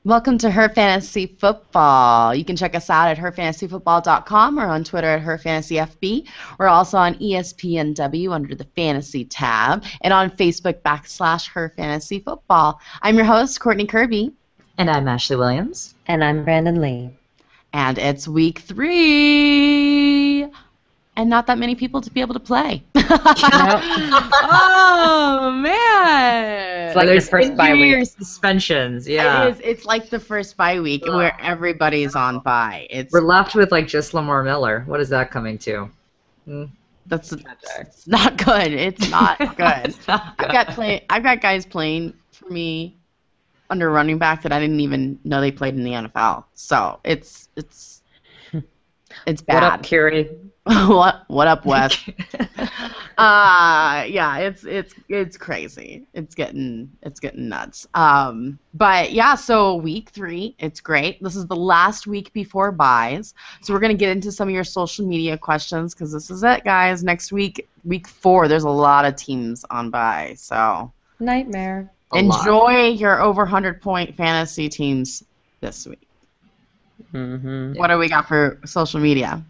Welcome to Her Fantasy Football. You can check us out at herfantasyfootball.com or on Twitter at herfantasyfb. We're also on ESPNW under the Fantasy tab and on Facebook / Her Fantasy Football. I'm your host, Courtney Kirby. And I'm Ashley Williams. And I'm Brandon Lee. And it's week 3. And not that many people to be able to play. Oh, man. It's like the first bye week. Suspensions, yeah. It is. It's like the first bye week where everybody's on bye. We're left with like just Lamar Miller. What is that coming to? That's it's not good. It's not good. It's not good. I've got guys playing for me under running back that I didn't even know they played in the NFL. So it's bad. What up, Curie? what up, Wes? Yeah, it's crazy. It's getting nuts. But yeah, so week 3, it's great. This is the last week before buys. So we're gonna get into some of your social media questions because this is it, guys. Next week, week 4, there's a lot of teams on buy. So nightmare. Enjoy your over 100-point fantasy teams this week. Mm-hmm. What do we got for social media?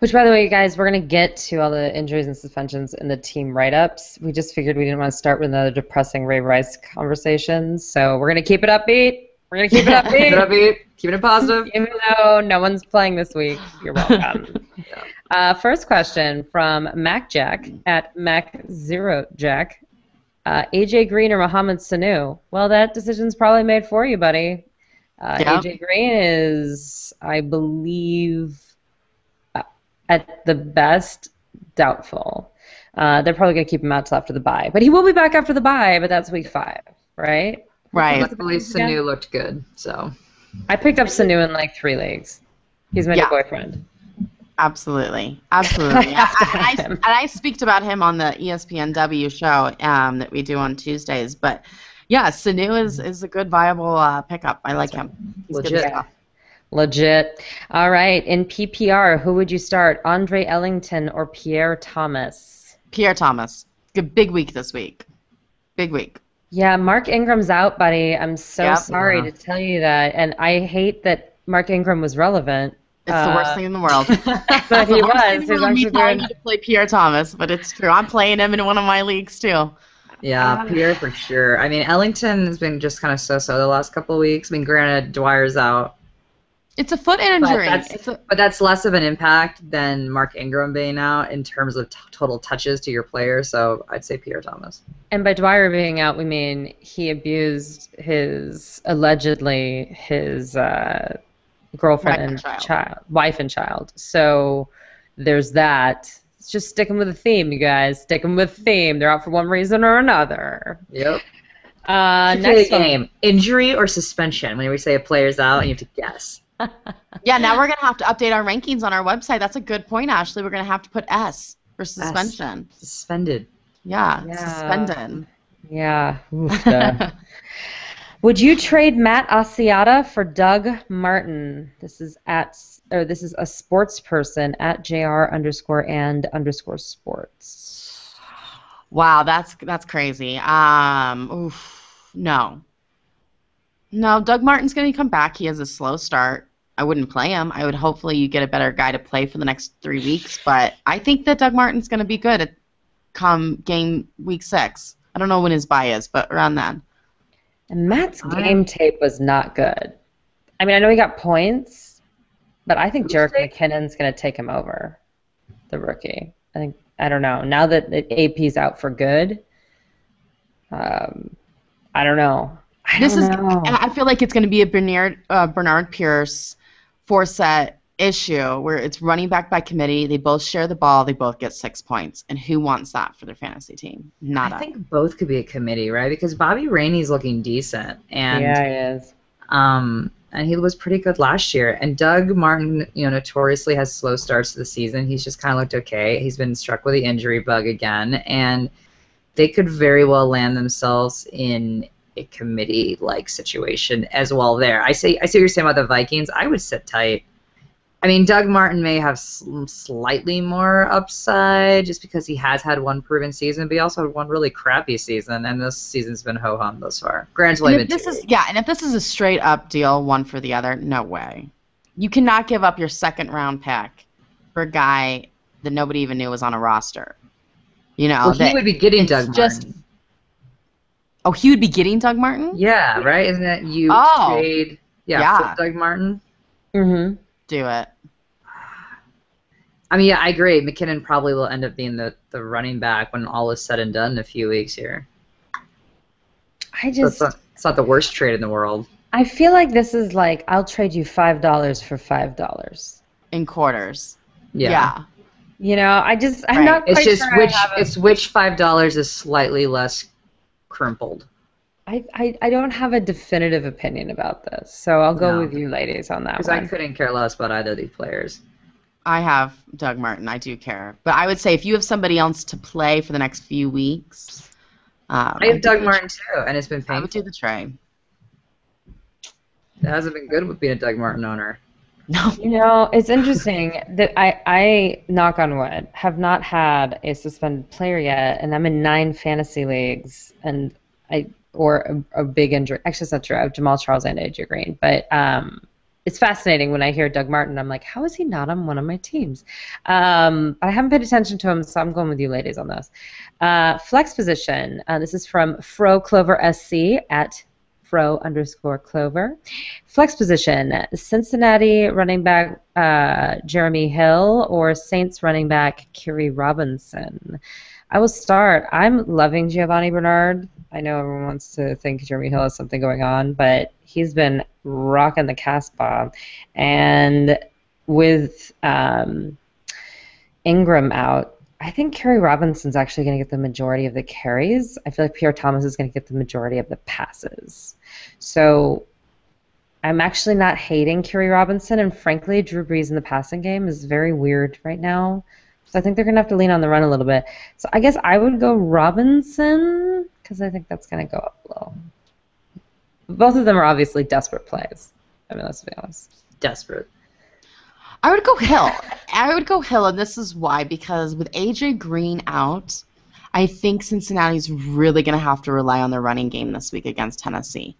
Which, by the way, guys, we're going to get to all the injuries and suspensions in the team write-ups. We just figured we didn't want to start with another depressing Ray Rice conversation, so we're going to keep it upbeat. We're going to keep it upbeat. Keep it upbeat. Keeping it positive. Even though no one's playing this week, you're welcome. First question from Mac Jack at Mac0Jack. AJ Green or Mohamed Sanu? Well, that decision's probably made for you, buddy. AJ Green is, I believe, at the best, doubtful. They're probably going to keep him out till after the bye. But he will be back after the bye, but that's week 5, right? Right. Luckily, Sanu looked good, so. I picked up Sanu in like 3 leagues. He's my new boyfriend. Absolutely. I speak about him on the ESPNW show that we do on Tuesdays. But, yeah, Sanu is a good, viable pickup. I like him. He's legit. Good stuff. Legit. All right. In PPR, who would you start? Andre Ellington or Pierre Thomas? Pierre Thomas. Good big week this week. Big week. Yeah, Mark Ingram's out, buddy. I'm so sorry to tell you that. And I hate that Mark Ingram was relevant. It's the worst thing in the world. But he was. He's actually telling you to play Pierre Thomas, but it's true. I'm playing him in one of my leagues, too. Yeah, Pierre for sure. I mean, Ellington has been just kind of so-so the last couple of weeks. I mean, granted, Dwyer's out. It's a foot injury. But that's less of an impact than Mark Ingram being out in terms of total touches to your player, so I'd say Pierre Thomas. And by Dwyer being out, we mean he abused allegedly his girlfriend wife and child. So there's that. It's just sticking with the theme, you guys. Sticking with the theme. They're out for one reason or another. Yep. Next game. Injury or suspension? When we say a player's out, you have to guess. Yeah, now we're going to have to update our rankings on our website. That's a good point, Ashley. We're going to have to put S for suspension. S. Suspended. Yeah, suspended. Yeah. Would you trade Matt Asiata for Doug Martin? This is a sports person at JR_and_sports. Wow, that's crazy. No. No, Doug Martin's going to come back. He has a slow start. I wouldn't play him. I would hopefully you get a better guy to play for the next 3 weeks. But I think that Doug Martin's going to be good come game week 6. I don't know when his bye is, but around then. And Matt's game tape was not good. I mean, I know he got points, but I think Jerick McKinnon's going to take him over, the rookie. I don't know. Now that AP's out for good, I don't know. I feel like it's going to be a Bernard Pierce 4-set issue where it's running back by committee. They both share the ball. They both get 6 points. And who wants that for their fantasy team? I think both could be a committee, right? Because Bobby Rainey's looking decent. And, yeah, he is. And he was pretty good last year. And Doug Martin, notoriously has slow starts to the season. He's just kind of looked okay. He's been struck with the injury bug again. And they could very well land themselves in a committee-like situation as well there. I see what you're saying about the Vikings. I would sit tight. I mean, Doug Martin may have slightly more upside just because he has had one proven season, but he also had one really crappy season, and this season's been ho-hum thus far. Granted, And if this is and if this is a straight up deal, one for the other, no way. You cannot give up your second round pick for a guy that nobody even knew was on a roster. You know, well, he would be getting Doug Martin. Oh, he would be getting Doug Martin? Yeah, right? Isn't that you trade for Doug Martin? Mm-hmm. Do it. I mean, yeah, I agree. McKinnon probably will end up being the running back when all is said and done in a few weeks here. It's not the worst trade in the world. I feel like this is like, I'll trade you $5 for $5. In quarters. Yeah. You know, I'm not quite sure. It's which $5 is slightly less crumpled. I don't have a definitive opinion about this, so I'll go with you ladies on that one. Because I couldn't care less about either of these players. I have Doug Martin. I do care. But I would say if you have somebody else to play for the next few weeks. I have Doug Martin too, and it's been painful. I would do the trade. It hasn't been good with being a Doug Martin owner. No. You know, it's interesting that I knock on wood, have not had a suspended player yet, and I'm in 9 fantasy leagues, and a big injury. Actually, it's not true. I have Jamal Charles and AJ Green, but it's fascinating when I hear Doug Martin. I'm like, how is he not on one of my teams? But I haven't paid attention to him, so I'm going with you ladies on this. Flex position. This is from Fro Clover SC at Fro_Clover. Flex position, Cincinnati running back Jeremy Hill or Saints running back Kerry Robinson. I will start. I'm loving Giovanni Bernard. I know everyone wants to think Jeremy Hill has something going on, but he's been rocking the Casbah. And with Ingram out, I think Kerry Robinson's actually going to get the majority of the carries. I feel like Pierre Thomas is going to get the majority of the passes. So I'm actually not hating Kerry Robinson, and frankly, Drew Brees in the passing game is very weird right now. So I think they're going to have to lean on the run a little bit. So I guess I would go Robinson because I think that's going to go up a little. Both of them are obviously desperate plays. I mean, let's be honest. Desperate. I would go Hill. And this is why. Because with AJ Green out, I think Cincinnati's really going to have to rely on their running game this week against Tennessee.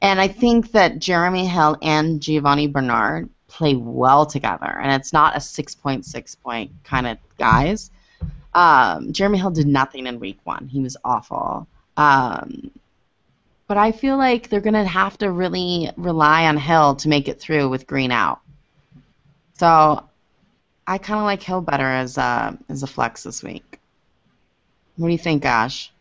And I think that Jeremy Hill and Giovanni Bernard play well together, and it's not a 6.6 point kind of guys. Jeremy Hill did nothing in week 1. He was awful. But I feel like they're going to have to really rely on Hill to make it through with Green out. So I kind of like Hill better as a flex this week. What do you think, Ash?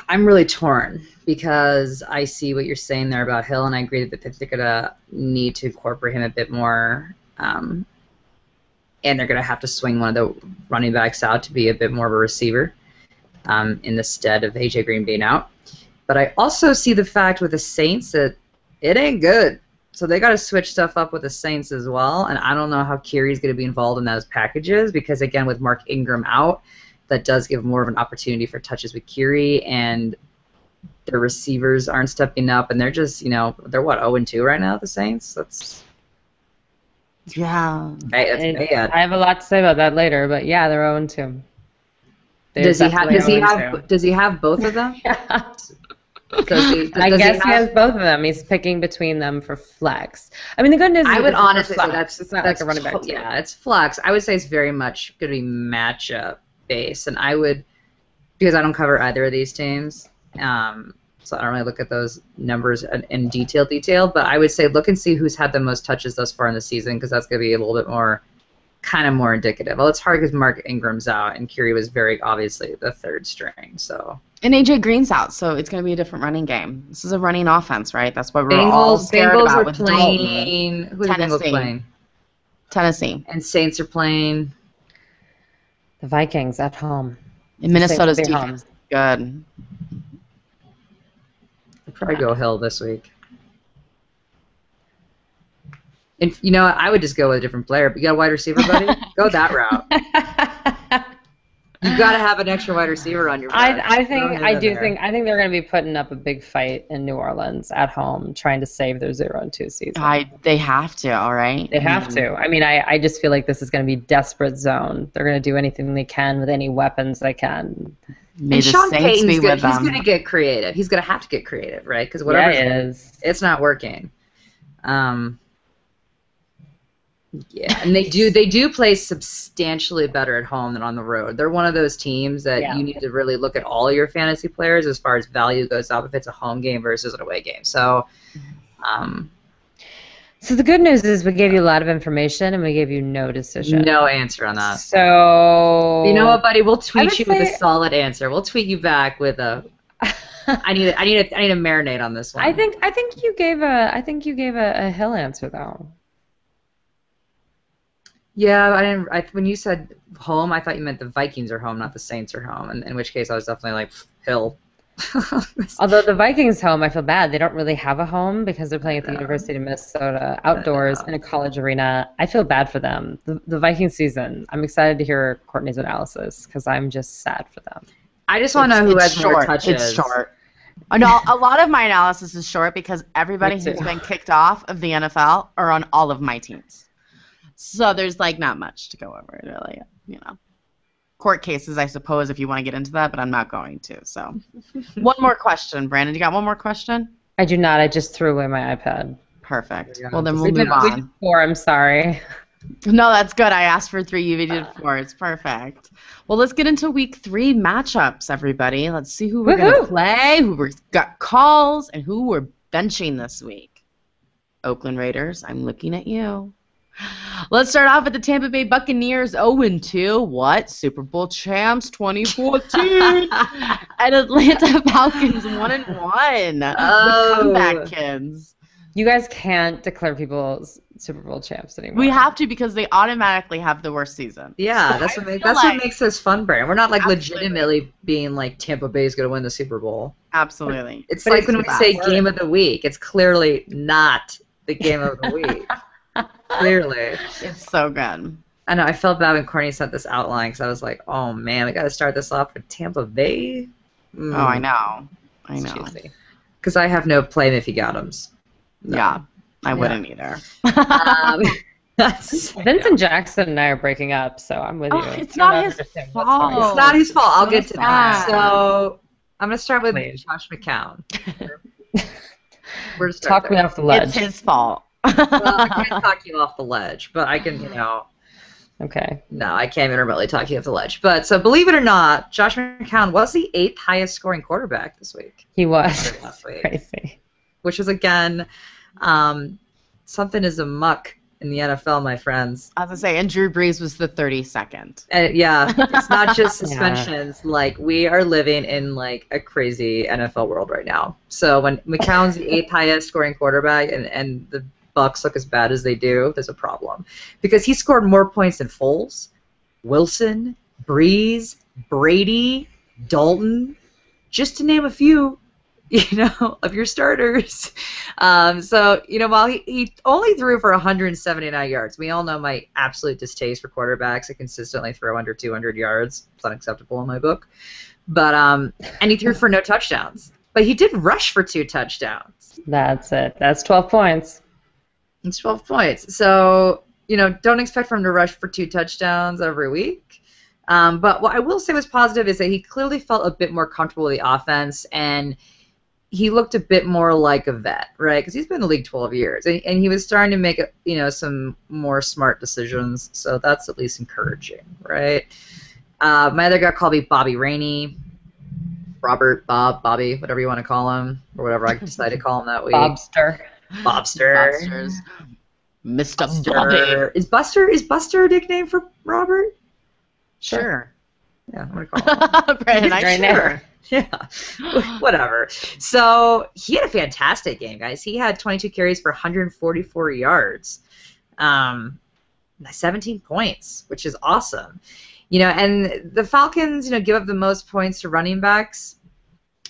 I'm really torn because I see what you're saying there about Hill, and I agree that they're going to need to incorporate him a bit more, and they're going to have to swing one of the running backs out to be a bit more of a receiver in the stead of AJ Green being out. But I also see the fact with the Saints that it ain't good. So they got to switch stuff up with the Saints as well, and I don't know how Kyrie's going to be involved in those packages because, again, with Mark Ingram out, that does give more of an opportunity for touches with Kyrie, and their receivers aren't stepping up, and they're just, they're what, 0-2 right now, the Saints? That's bad. I have a lot to say about that later, but yeah, they're 0-2. Does he have both of them? Yeah. I guess he has both of them. He's picking between them for flex. I mean, the good news is I would honestly say it's not like a running back. Yeah, it's flex. I would say it's very much going to be matchup based, and I would, because I don't cover either of these teams, so I don't really look at those numbers in detail, but I would say look and see who's had the most touches thus far in the season, because that's going to be a little bit more, kind of more indicative. Well, it's hard because Mark Ingram's out, and Kyrie was very obviously the third string, so. And AJ Green's out, so it's going to be a different running game. This is a running offense, right? That's what we're all scared Bengals about are with playing. Who's the Bengals playing? Tennessee. And Saints are playing. The Vikings at home. And Minnesota's defense is good. I'd probably go Hill this week. And I would just go with a different player. But you got a wide receiver, buddy? Go that route. You got to have an extra wide receiver on your bench. I think they're going to be putting up a big fight in New Orleans at home, trying to save their 0-2 season. They have to, all right? They have to. I mean, I just feel like this is going to be desperate zone. They're going to do anything they can with any weapons they can. And Sean Payton's he's going to get creative. He's going to have to get creative, right? Because whatever it's not working. Yeah, and they do play substantially better at home than on the road. They're one of those teams that you need to really look at all your fantasy players as far as value goes up if it's a home game versus an away game. So, so the good news is we gave you a lot of information and we gave you no decision. No answer on that. So you know what, buddy? We'll tweet you with a solid answer. We'll tweet you back with a. I need to marinate on this one. I think you gave a Hill answer though. Yeah, I didn't. When you said home, I thought you meant the Vikings are home, not the Saints are home. In which case, I was definitely like Hill. Although the Vikings' home, I feel bad. They don't really have a home because they're playing at the University of Minnesota outdoors in a college arena. I feel bad for them. The Vikings season. I'm excited to hear Courtney's analysis because I'm just sad for them. I just want to know who has more touches. It's short. No, a lot of my analysis is short because everybody who's been kicked off of the NFL are on all of my teams. So there's like not much to go over, really. You know, court cases, I suppose, if you want to get into that, but I'm not going to. So, one more question, Brandon. You got one more question? I do not. I just threw away my iPad. Perfect. Well, then we'll move on. We did 4. I'm sorry. No, that's good. I asked for 3. You did 4. It's perfect. Well, let's get into week 3 matchups, everybody. Let's see who we're going to play, who we've got calls, and who we're benching this week. Oakland Raiders, I'm looking at you. Let's start off with the Tampa Bay Buccaneers 0-2. What? Super Bowl champs 2014. And Atlanta Falcons 1-1. Oh. The comeback kids. You guys can't declare people Super Bowl champs anymore. We have to because they automatically have the worst season. Yeah, that's what makes this fun, Brandon. We're not like legitimately being like Tampa Bay's going to win the Super Bowl. Absolutely. It's like when we say game of the week. It's clearly not the game of the week. Clearly. It's so good. I know. I felt bad when Courtney sent this outline because I was like, oh, man, we got to start this off with Tampa Bay. Oh, I know. Because I have no play Miffy Gothams. No. Yeah, I wouldn't either. Vincent Jackson and I are breaking up, so I'm with you. It's not his fault. It's not his fault. I'll get to that. So I'm going to start with Josh McCown. Talk me off the ledge. It's his fault. Well, I can't talk you off the ledge, but I can, Okay. No, I can't even remotely talk you off the ledge. But so believe it or not, Josh McCown was the 8th highest scoring quarterback this week. He was. Last week. Crazy. Which is, again, something is amuck in the NFL, my friends. I was going to say, and Drew Brees was the 32nd. Yeah, it's not just suspensions. Yeah. Like, we are living in, like, a crazy NFL world right now. So when McCown's the 8th highest scoring quarterback and the Bucs look as bad as they do, there's a problem. Because he scored more points than Foles, Wilson, Brees, Brady, Dalton, just to name a few, of your starters. So, while he only threw for 179 yards, we all know my absolute distaste for quarterbacks that consistently throw under 200 yards. It's unacceptable in my book. But, and he threw for no touchdowns. But he did rush for 2 touchdowns. That's it. That's 12 points. It's 12 points. So, don't expect for him to rush for 2 touchdowns every week. But what I will say was positive is that he clearly felt a bit more comfortable with the offense, and he looked a bit more like a vet, right? Because he's been in the league 12 years, and he was starting to make, some more smart decisions. So that's at least encouraging, right? My other guy called me Bobby Rainey. Robert, Bob, Bobby, whatever you want to call him, or whatever I decided to call him that week. Bobster. Mr. Bobby. Is Buster a nickname for Robert? Sure. Yeah, I'm going to call him. Brandon, sure. Yeah, whatever. So he had a fantastic game, guys. He had 22 carries for 144 yards, 17 points, which is awesome. And the Falcons, give up the most points to running backs,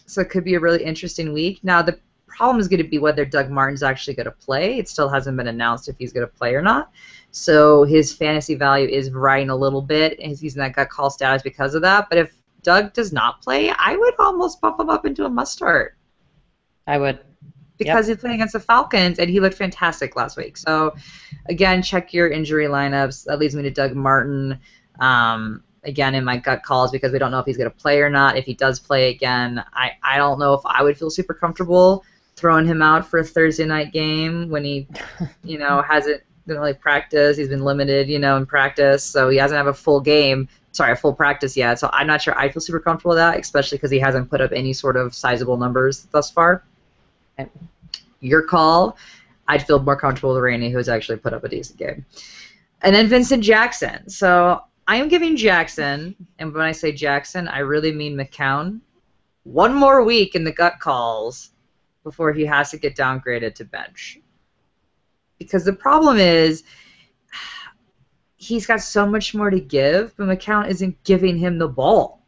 so it could be a really interesting week. Now, the problem is going to be whether Doug Martin's actually going to play. It still hasn't been announced if he's going to play or not. So his fantasy value is riding a little bit, and he's in that gut call status because of that. But if Doug does not play, I would almost bump him up into a must-start. I would. Because he's playing against the Falcons, and he looked fantastic last week. So, again, check your injury lineups. That leads me to Doug Martin. Again, in my gut calls, because we don't know if he's going to play or not. If he does play again, I don't know if I would feel super comfortable throwing him out for a Thursday night game when he, hasn't been really practice. He's been limited, in practice, so he hasn't had a full practice yet. So I'm not sure I feel super comfortable with that, especially because he hasn't put up any sort of sizable numbers thus far. Your call. I'd feel more comfortable with Rainey, who's actually put up a decent game. And then Vincent Jackson. So I am giving Jackson, and when I say Jackson, I really mean McCown, one more week in the gut calls before he has to get downgraded to bench. Because the problem is he's got so much more to give, but McCown isn't giving him the ball.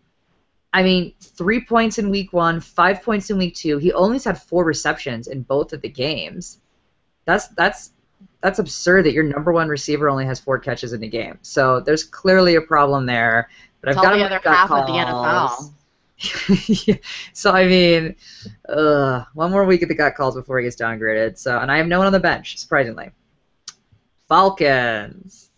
I mean, 3 points in week 1, 5 points in week 2. He only had 4 receptions in both of the games. That's absurd that your number 1 receiver only has 4 catches in a game. So there's clearly a problem there. But I've got the other half of the NFL. Yeah. So I mean, one more week at the gut calls before he gets downgraded. So, and I have no one on the bench, surprisingly. Falcons.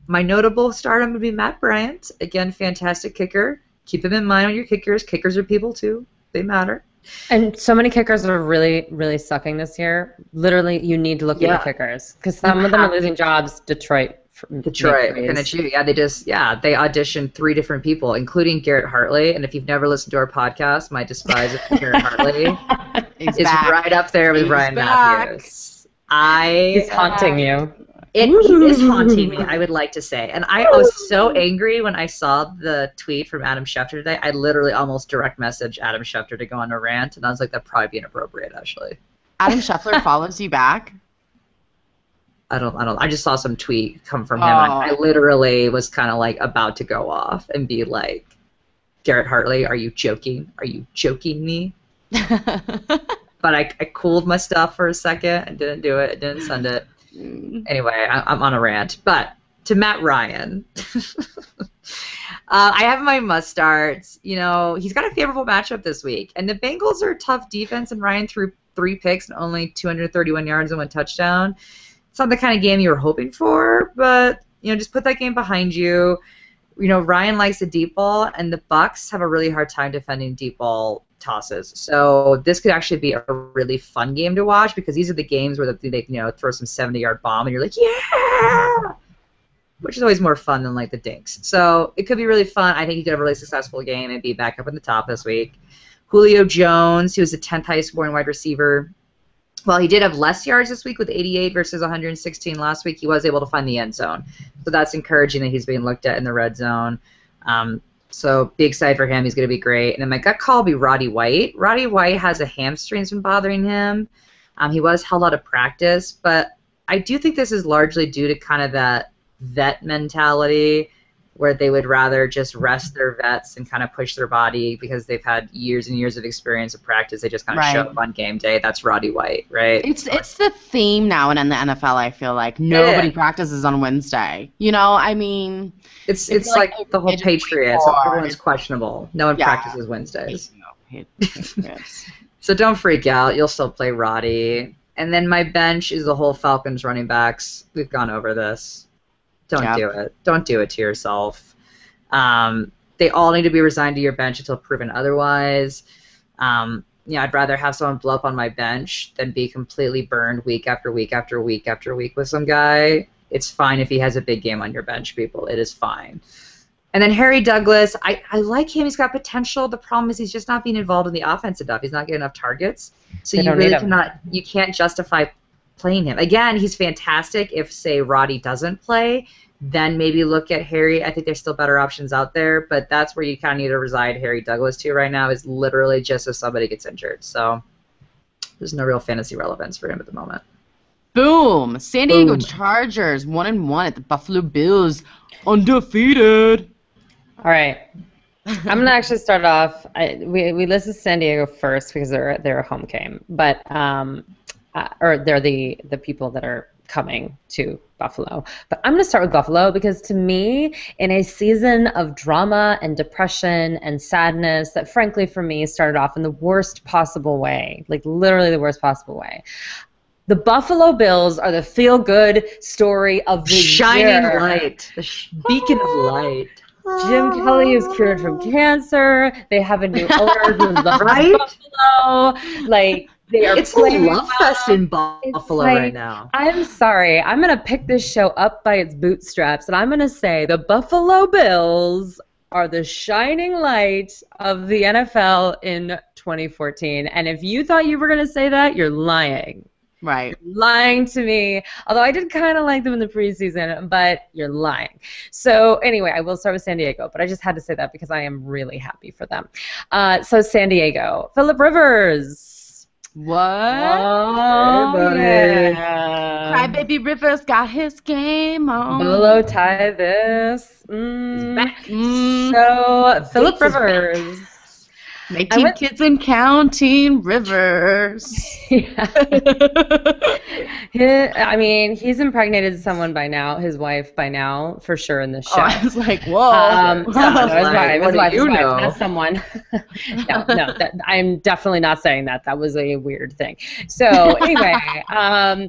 My notable stardom would be Matt Bryant. Again, fantastic kicker. Keep him in mind on your kickers. Kickers are people too. They matter. And so many kickers are really, really sucking this year. Literally, you need to look at your kickers because some of them are losing jobs. Detroit. They auditioned 3 different people, including Garrett Hartley. And if you've never listened to our podcast, my despise of Garrett Hartley is right up there with Ryan Matthews. He's haunting you. He is haunting me, I would like to say. And I was so angry when I saw the tweet from Adam Schefter today. I literally almost direct messaged Adam Schefter to go on a rant, and I was like, that'd probably be inappropriate, actually. Adam Schefter follows you back? I don't. I just saw some tweet come from him, and I literally was kind of like about to go off and be like, Garrett Hartley, are you joking? Are you joking me? But I cooled my stuff for a second and didn't do it. I didn't send it. Anyway, I'm on a rant. But to Matt Ryan, I have my must starts. He's got a favorable matchup this week. And the Bengals are a tough defense, and Ryan threw 3 picks and only 231 yards and 1 touchdown. It's not the kind of game you were hoping for, but, just put that game behind you. Ryan likes the deep ball, and the Bucs have a really hard time defending deep ball tosses. So this could actually be a really fun game to watch because these are the games where they throw some 70-yard bomb and you're like, yeah, which is always more fun than like the dinks. So it could be really fun. I think he could have a really successful game and be back up in the top this week. Julio Jones, who was the 10th highest scoring wide receiver. Well, he did have less yards this week with 88 versus 116 last week. He was able to find the end zone. So that's encouraging that he's being looked at in the red zone. So be excited for him. He's going to be great. And then my gut call will be Roddy White. Roddy White has a hamstring that's been bothering him. He was held out of practice, but I do think this is largely due to kind of that vet mentality where they would rather just rest their vets and kind of push their body because they've had years and years of experience of practice. They just kind of show up on game day. That's Roddy White, right? It's the theme now in the NFL, I feel like. Nobody practices on Wednesday. I mean... It's like the whole Patriots. Everyone's questionable. No one practices Wednesdays. So don't freak out. You'll still play Roddy. And then my bench is the whole Falcons running backs. We've gone over this. Don't do it. Don't do it to yourself. They all need to be resigned to your bench until proven otherwise. I'd rather have someone blow up on my bench than be completely burned week after week after week after week with some guy. It's fine if he has a big game on your bench, people. It is fine. And then Harry Douglas, I like him. He's got potential. The problem is he's just not being involved in the offense enough. He's not getting enough targets. So you can't justify playing him. Again, he's fantastic if, say, Roddy doesn't play. Then maybe look at Harry. I think there's still better options out there, but that's where you kind of need to reside Harry Douglas to right now is literally just if somebody gets injured. So there's no real fantasy relevance for him at the moment. Boom! San Diego Chargers 1-1 at the Buffalo Bills, undefeated. All right. I'm gonna actually start off. We listed San Diego first because they're a home game, but or they're the people that are coming to Buffalo. But I'm gonna start with Buffalo because to me, in a season of drama and depression and sadness that, frankly, for me, started off in the worst possible way, like literally the worst possible way. The Buffalo Bills are the feel-good story of the shining year. light, the beacon of light. Jim Kelly is cured from cancer. They have a new owner who loves Buffalo. Like, they are it's a love fest in Buffalo like, right now. I'm sorry. I'm going to pick this show up by its bootstraps, and I'm going to say the Buffalo Bills are the shining light of the NFL in 2014. And if you thought you were going to say that, you're lying. Right. You're lying to me. Although I did kind of like them in the preseason, but you're lying. So anyway, I will start with San Diego, but I just had to say that because I am really happy for them. So San Diego, Phillip Rivers. What? Oh, yeah. Crybaby Rivers got his game on. Bolo tie this. So Phillip Rivers. 19 kids and counting Rivers. Yeah. I mean, he's impregnated someone by now, his wife by now, for sure in this show. Oh, I was like, whoa. His wife, know? not someone. no, I'm definitely not saying that. That was a weird thing. So anyway,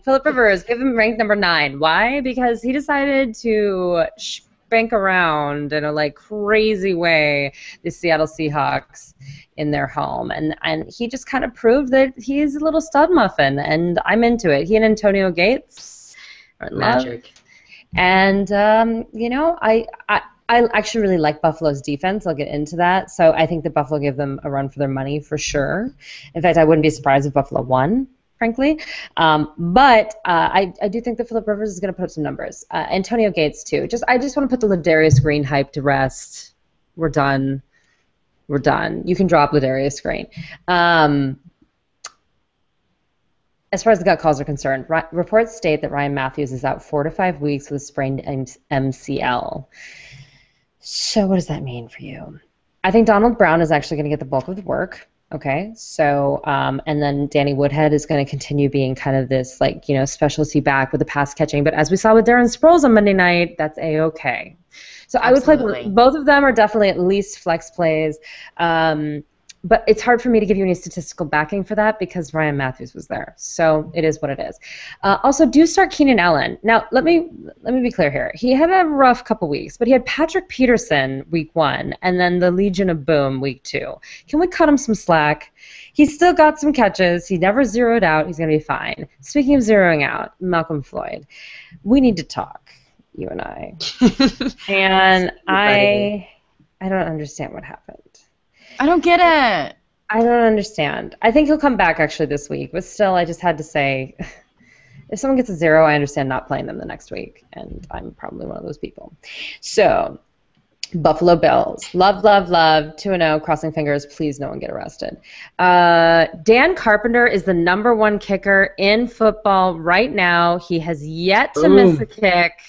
Phillip Rivers, give him rank number 9. Why? Because he decided to spank around in a like crazy way the Seattle Seahawks in their home, and he just kind of proved that he's a little stud muffin, and I'm into it. He and Antonio Gates are in Magic. love. And you know, I actually really like Buffalo's defense. I'll get into that. So I think that Buffalo give them a run for their money for sure. In fact, I wouldn't be surprised if Buffalo won, frankly. But I do think that Phillip Rivers is going to put up some numbers. Antonio Gates too. I just want to put the Ladarius Green hype to rest. We're done. We're done. You can drop Ladarius Green. As far as the gut calls are concerned, reports state that Ryan Matthews is out 4 to 5 weeks with a sprained MCL. So what does that mean for you? I think Donald Brown is actually going to get the bulk of the work. Okay, so and then Danny Woodhead is going to continue being kind of this like, you know, specialty back with the pass catching. But as we saw with Darren Sproles on Monday night, that's a-okay. So Absolutely. I would play both of them are definitely at least flex plays. But it's hard for me to give you any statistical backing for that because Ryan Matthews was there. So it is what it is. Also, do start Keenan Allen. Now, let me be clear here. He had a rough couple weeks, but he had Patrick Peterson week 1 and then the Legion of Boom week 2. Can we cut him some slack? He's still got some catches. He never zeroed out. He's going to be fine. Speaking of zeroing out, Malcolm Floyd, we need to talk, you and I. And I don't understand what happened. I don't get it. I don't understand. I think he'll come back actually this week, but still, I just had to say, if someone gets a 0, I understand not playing them the next week, and I'm probably one of those people. So, Buffalo Bills. Love, 2-0, crossing fingers, please no one get arrested. Dan Carpenter is the #1 kicker in football right now. He has yet to miss a kick.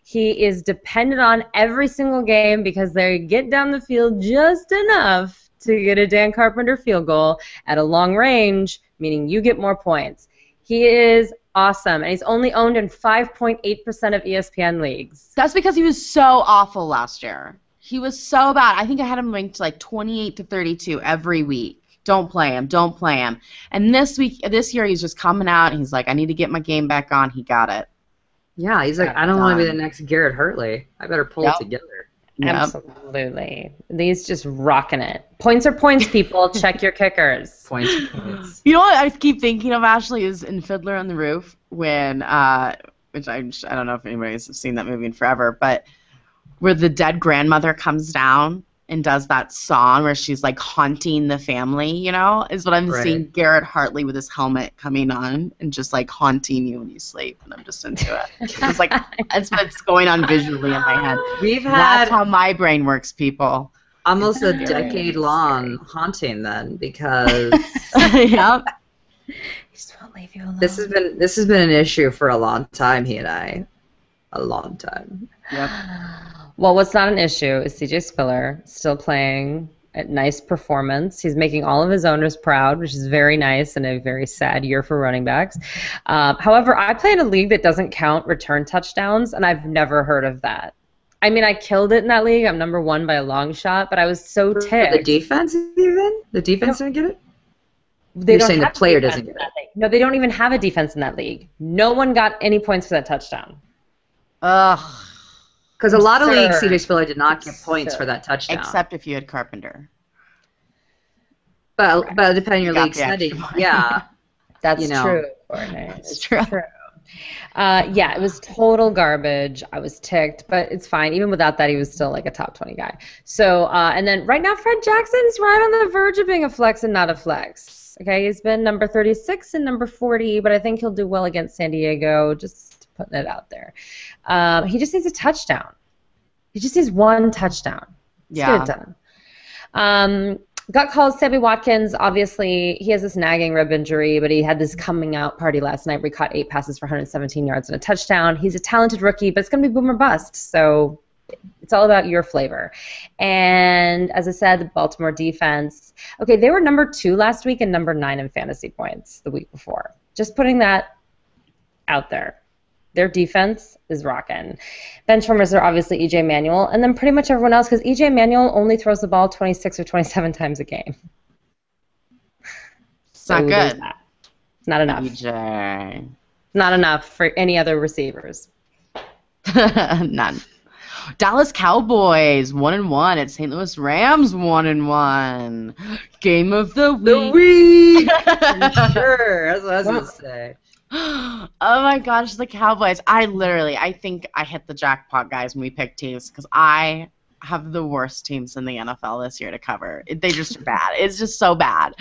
He is dependent on every single game because they get down the field just enough to get a Dan Carpenter field goal at a long range, meaning you get more points. He is awesome, and he's only owned in 5.8% of ESPN leagues. This because he was so awful last year. He was so bad. I think I had him ranked like 28 to 32 every week. Don't play him. Don't play him. And this year, he's just coming out, and he's like, I need to get my game back on. He got it. Yeah, he's like, I don't want to be the next Garrett Hurtley. I better pull it together. Yep. Absolutely. He's just rocking it. Points are points, people. Check your kickers. Points. You know what I keep thinking of, Ashley, is in Fiddler on the Roof when, which I don't know if anybody's seen that movie in forever, but where the dead grandmother comes down and does that song where she's like haunting the family, you know, is what I'm seeing Garrett Hartley with his helmet coming on and just like haunting you when you sleep, and I'm just into it. It's like that's what's going on visually in my head. That's how my brain works, people. Almost a decade-long haunting then, because yep. He just won't leave you alone. This has been an issue for a long time. He and I, a long time. Yep. Well, what's not an issue is CJ Spiller still playing at nice performance. He's making all of his owners proud, which is very nice and a very sad year for running backs. However, I play in a league that doesn't count return touchdowns, and I've never heard of that. I mean, I killed it in that league. I'm number 1 by a long shot, but I was so ticked. The defense even? The defense didn't get it? You're saying the player doesn't get it? No, they don't even have a defense in that league. No one got any points for that touchdown. Ugh. Because a lot of leagues, CJ Spiller did not get points for that touchdown. Except if you had Carpenter. But depending on your league setting, yeah. That's true, Courtney. It's true. Yeah, it was total garbage. I was ticked, but it's fine. Even without that, he was still like a top 20 guy. So, and then right now, Fred Jackson's right on the verge of being a flex and not a flex. Okay, he's been number 36 and number 40, but I think he'll do well against San Diego. Just putting it out there. He just needs a touchdown. He just needs one touchdown. Let's get it done. Got called Sammy Watkins. Obviously, he has this nagging rib injury, but he had this coming out party last night where he caught 8 passes for 117 yards and a touchdown. He's a talented rookie, but it's going to be boom or bust. So it's all about your flavor. And as I said, the Baltimore defense. Okay, they were number 2 last week and number 9 in fantasy points the week before. Just putting that out there. Their defense is rocking. Benchwarmers are obviously E.J. Manuel, and then pretty much everyone else, because E.J. Manuel only throws the ball 26 or 27 times a game. It's not good. It's not enough. E.J. Not enough for any other receivers. None. Dallas Cowboys 1-1 at St. Louis Rams 1-1. Game of the week. Sure, that's what I was gonna say. Oh my gosh, the Cowboys. I think I hit the jackpot, guys, when we picked teams, because I have the worst teams in the NFL this year to cover. They just are bad. It's just so bad.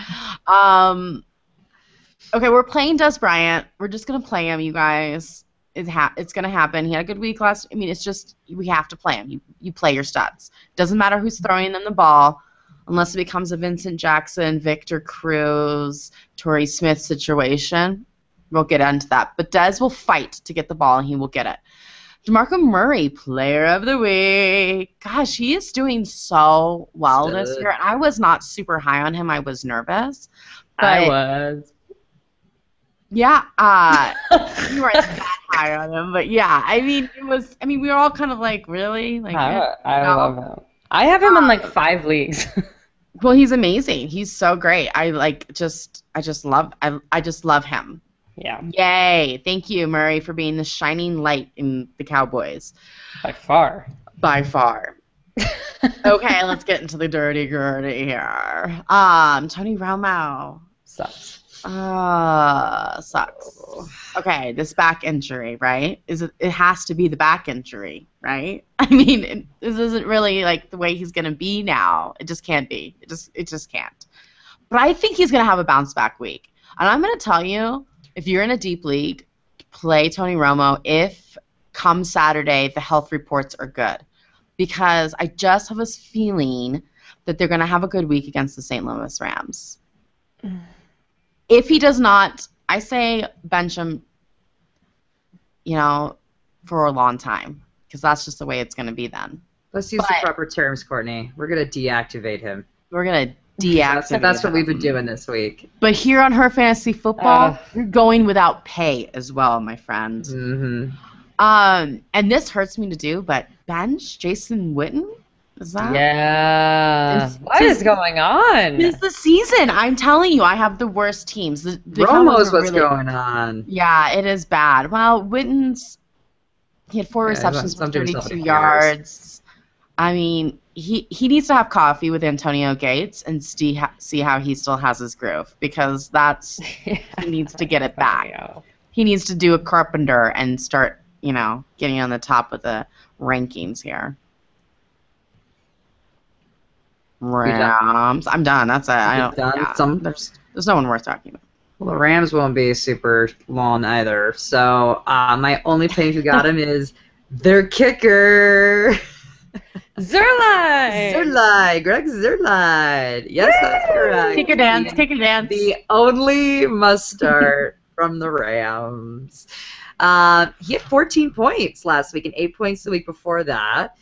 Okay, we're playing Des Bryant. We're just going to play him, you guys. It's going to happen. He had a good week it's just, we have to play him. You play your studs. Doesn't matter who's throwing them the ball, unless it becomes a Vincent Jackson, Victor Cruz, Torrey Smith situation. We'll get into that. But Dez will fight to get the ball, and he will get it. DeMarco Murray, player of the week. Gosh, he is doing so well this year. I was not super high on him. I was nervous. I was. Yeah. You weren't that high on him. But, yeah, we were all kind of like, really? Like, I love him. I have him in, 5 leagues. Well, he's amazing. He's so great. I just love him. Yeah. Yay. Thank you, Murray, for being the shining light in the Cowboys. By far. Okay, let's get into the dirty gritty here. Tony Romo. Sucks. Sucks. Okay, this back injury, right? It has to be the back injury, right? This isn't really the way he's gonna be now. It just can't be. It just can't. But I think he's gonna have a bounce back week. And I'm gonna tell you, if you're in a deep league, play Tony Romo if come Saturday the health reports are good. Because I just have this feeling that they're going to have a good week against the St. Louis Rams. If he does not, I say bench him, for a long time. Because that's just the way it's going to be then. Let's use the proper terms, Courtney. We're going to deactivate him. We're going to deactivate That's what we've been doing this week. But here on Her Fantasy Football, you're going without pay as well, my friend. Mm-hmm. And this hurts me to do, but bench Jason Witten? Is that? Yeah. What is going on? It's the season. I'm telling you, I have the worst teams. The Romo's what's going on. Yeah, it is bad. Well, Witten's, he had 4 receptions for 32 yards. He needs to have coffee with Antonio Gates and see how he still has his groove, because he needs to get it back. He needs to do a Carpenter and start, getting on the top of the rankings here. Rams. I'm done. That's it. There's no one worth talking about. Well, the Rams won't be super long either. So my only pain who got him is their kicker. Zuerlein! Greg Zuerlein. Yes, that's correct. Kicker dance. The only must-start from the Rams. He had 14 points last week and 8 points the week before that.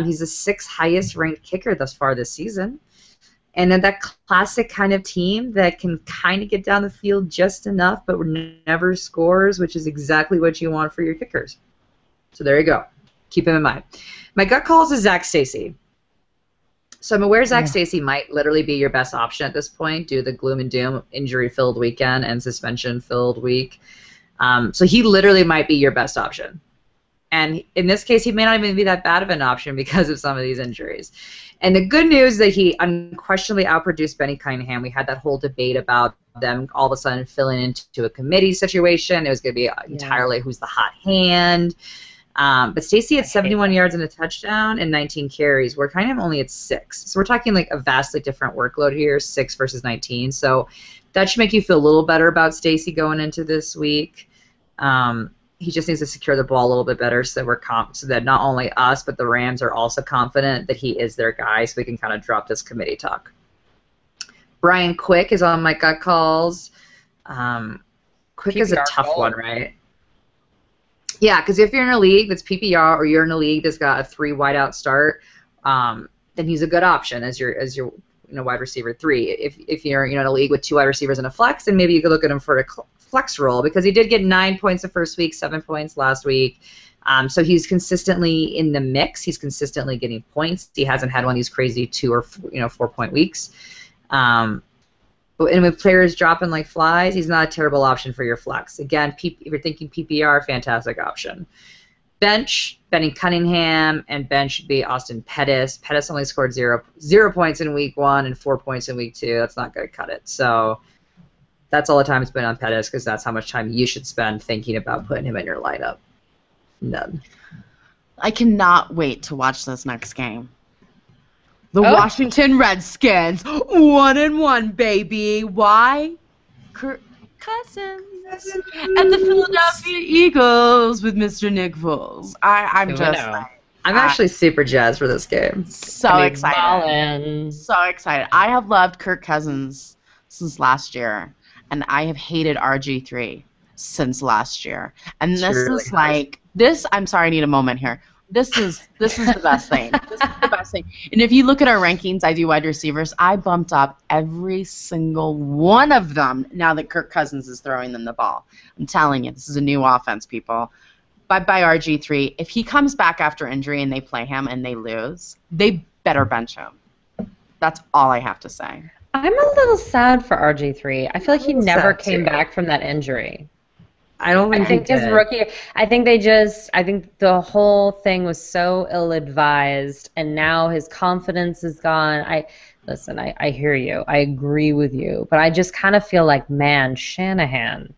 He's the 6th highest ranked kicker thus far this season. And then that classic kind of team that can kind of get down the field just enough but never scores, which is exactly what you want for your kickers. So there you go. Keep him in mind. My gut calls is Zach Stacy. So I'm aware Zach Stacy might literally be your best option at this point due to the gloom and doom injury-filled weekend and suspension-filled week. So he literally might be your best option. And in this case, he may not even be that bad of an option because of some of these injuries. And the good news is that he unquestionably outproduced Benny Cunningham. We had that whole debate about them all of a sudden filling into a committee situation. It was going to be entirely who's the hot hand. But Stacy had 71 yards and a touchdown and 19 carries. We're kind of only at 6. So we're talking like a vastly different workload here, 6 versus 19. So that should make you feel a little better about Stacy going into this week. He just needs to secure the ball a little bit better so that not only us but the Rams are also confident that he is their guy, so we can kind of drop this committee talk. Brian Quick is on my gut calls. Quick is a tough one, right? Yeah, because if you're in a league that's PPR or you're in a league that's got a 3 wideout start, then he's a good option as your wide receiver 3. If you're in a league with 2 wide receivers and a flex, then maybe you could look at him for a flex role because he did get 9 points the first week, 7 points last week. So he's consistently in the mix. He's consistently getting points. He hasn't had one of these crazy 2 or 4 point weeks. And with players dropping like flies, he's not a terrible option for your flex. Again, if you're thinking PPR, fantastic option. Bench, Benny Cunningham, and bench should be Austin Pettis. Pettis only scored 0 points in week 1 and 4 points in week 2. That's not going to cut it. So that's all the time spent on Pettis because that's how much time you should spend thinking about putting him in your lineup. None. I cannot wait to watch this next game. The Washington Redskins, 1-1, baby. Why? Kirk Cousins and the Philadelphia Eagles with Mr. Nick Foles. I'm actually super jazzed for this game. So excited. So excited. I have loved Kirk Cousins since last year, and I have hated RG3 since last year. And this is like this. I'm sorry, I need a moment here. This is the best thing. This is the best thing. And if you look at our rankings, I do wide receivers. I bumped up every single one of them now that Kirk Cousins is throwing them the ball. I'm telling you, this is a new offense, people. Bye-bye RG3. If he comes back after injury and they play him and they lose, they better bench him. That's all I have to say. I'm a little sad for RG3. I feel like he never came back from that injury. I think his rookie. I think the whole thing was so ill-advised, and now his confidence is gone. I hear you. I agree with you, but I just kind of feel like, man, Shanahan.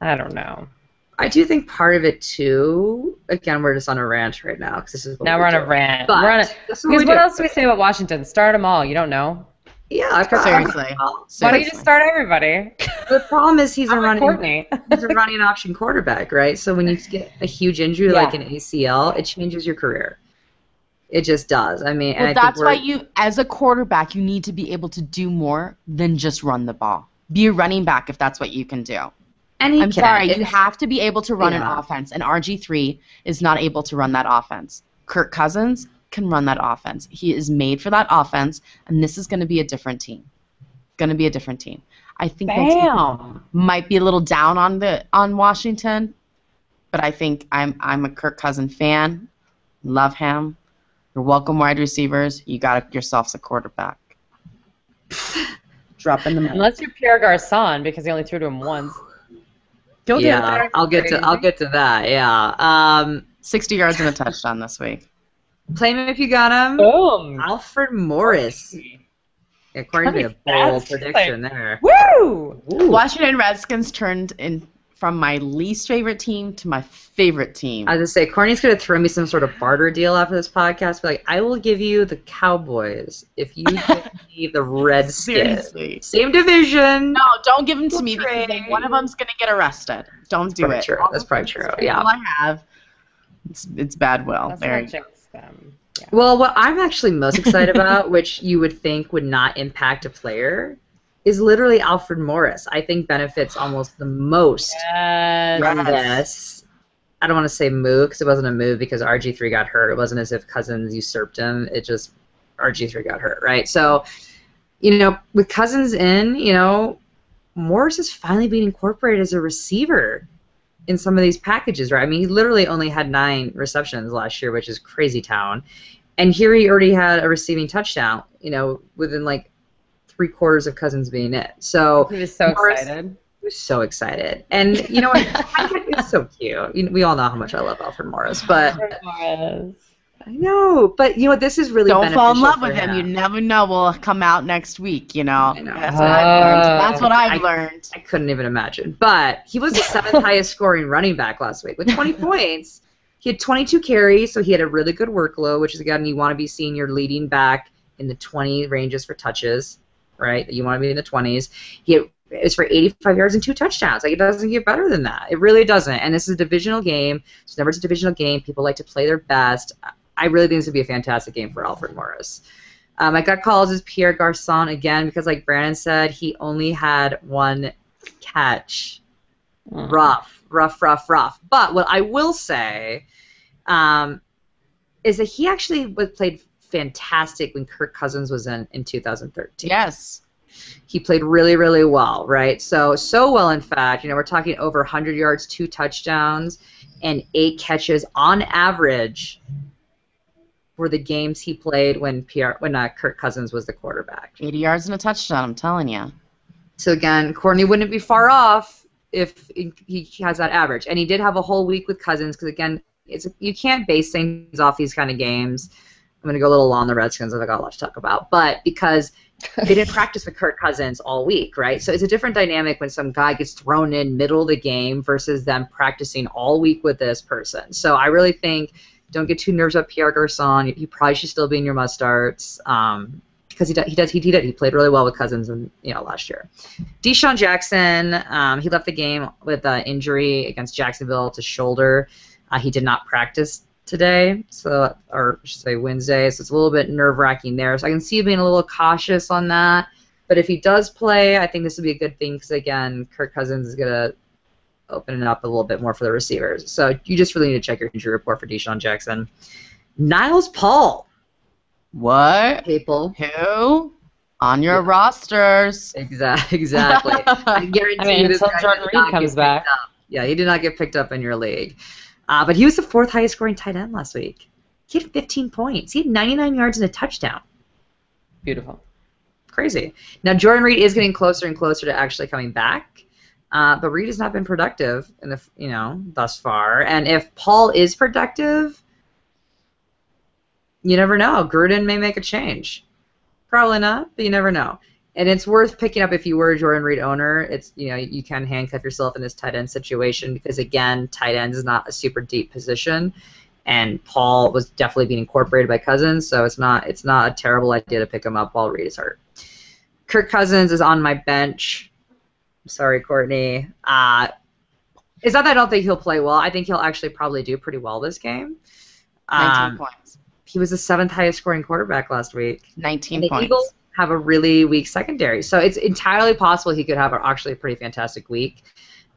I don't know. I do think part of it too. Again, we're just on a rant right now because this is we're on a rant. Because what else do we say about Washington? Start them all. You don't know. Yeah, seriously. Why don't you just start everybody? The problem is he's a running option quarterback, right? So when you get a huge injury like an ACL, it changes your career. It just does. I mean, well, that's why you, as a quarterback, you need to be able to do more than just run the ball. Be a running back if that's what you can do. And you have to be able to run an offense, and RG3 is not able to run that offense. Kirk Cousins can run that offense. He is made for that offense, and this is going to be a different team. I think that might be a little down on Washington, but I think I'm a Kirk Cousins fan. Love him. You're welcome, wide receivers. You got yourselves a quarterback. Drop in the middle. Unless you're Pierre Garçon, because he only threw to him once. I'll get to that. Yeah. 60 yards and a touchdown this week. Play him if you got him. Boom. Alfred Morris. According to a bold prediction there. Woo! Washington Redskins turned in from my least favorite team to my favorite team. I was going to say, Courtney's going to throw me some sort of barter deal after this podcast. But I will give you the Cowboys if you give me the Redskins. Seriously. Same division. No, don't give them to me because one of them's going to get arrested. Don't do it. That's probably true. Yeah. All I have, it's bad will. That's there not jinx them. Yeah. Well, what I'm actually most excited about, which you would think would not impact a player, is literally Alfred Morris. I think benefits almost the most from this. I don't want to say move because it wasn't a move because RG3 got hurt. It wasn't as if Cousins usurped him. It just RG3 got hurt, right? So, with Cousins in, Morris is finally being incorporated as a receiver in some of these packages, right? I mean, he literally only had 9 receptions last year, which is crazy town. And here he already had a receiving touchdown, within like 3/4 of Cousins being it. So he was so Morris, excited. He was so excited. And you know what? It's so cute. We all know how much I love Alfred Morris, but I know, but this is really don't fall in beneficial love for with him. You never know. Will come out next week. I know. That's what I've learned. That's what I've learned. I couldn't even imagine. But he was the 7th highest scoring running back last week with 20 points. He had 22 carries, so he had a really good workload, which is, again, you want to be seeing your leading back in the 20 ranges for touches, right? You want to be in the 20s. It was for 85 yards and 2 touchdowns. Like, it doesn't get better than that. It really doesn't. And this is a divisional game. So whenever it's a divisional game, people like to play their best. I really think this would be a fantastic game for Alfred Morris. My gut calls is Pierre Garçon again because, like Brandon said, he only had 1 catch. Rough. But what I will say is that he actually played fantastic when Kirk Cousins was in 2013. Yes. He played really, really well, right? So well, in fact, we're talking over 100 yards, 2 touchdowns, and 8 catches on average for the games he played when Kirk Cousins was the quarterback. 80 yards and a touchdown, I'm telling you. So again, Courtney wouldn't be far off if he has that average. And he did have a whole week with Cousins because, again, you can't base things off these kind of games. I'm going to go a little long on the Redskins. I've got a lot to talk about. But because they didn't practice with Kirk Cousins all week, right? So it's a different dynamic when some guy gets thrown in middle of the game versus them practicing all week with this person. So I really think don't get too nervous about Pierre Garçon. He probably should still be in your must-starts because he played really well with Cousins last year. Deshaun Jackson, he left the game with an injury against Jacksonville to shoulder. He did not practice today, or I should say Wednesday, so it's a little bit nerve-wracking there. So I can see you being a little cautious on that. But if he does play, I think this would be a good thing because, again, Kirk Cousins is going to open it up a little bit more for the receivers. So you just really need to check your injury report for Deshaun Jackson. Niles Paul. What? People. Who? On your rosters. Exactly. I guarantee you until Jordan Reed comes back. Yeah, he did not get picked up in your league. But he was the 4th highest scoring tight end last week. He had 15 points. He had 99 yards and a touchdown. Beautiful. Crazy. Now, Jordan Reed is getting closer and closer to actually coming back. But Reed has not been productive in thus far. And if Paul is productive, you never know. Gruden may make a change. Probably not, but you never know. And it's worth picking up if you were a Jordan Reed owner. It's you can handcuff yourself in this tight end situation because, again, tight end is not a super deep position, and Paul was definitely being incorporated by Cousins, so it's not a terrible idea to pick him up while Reed is hurt. Kirk Cousins is on my bench. I'm sorry, Courtney. It's not that I don't think he'll play well. I think he'll actually probably do pretty well this game. 19 points. He was the 7th highest scoring quarterback last week. 19 points. Eagles have a really weak secondary. So it's entirely possible he could have actually a pretty fantastic week.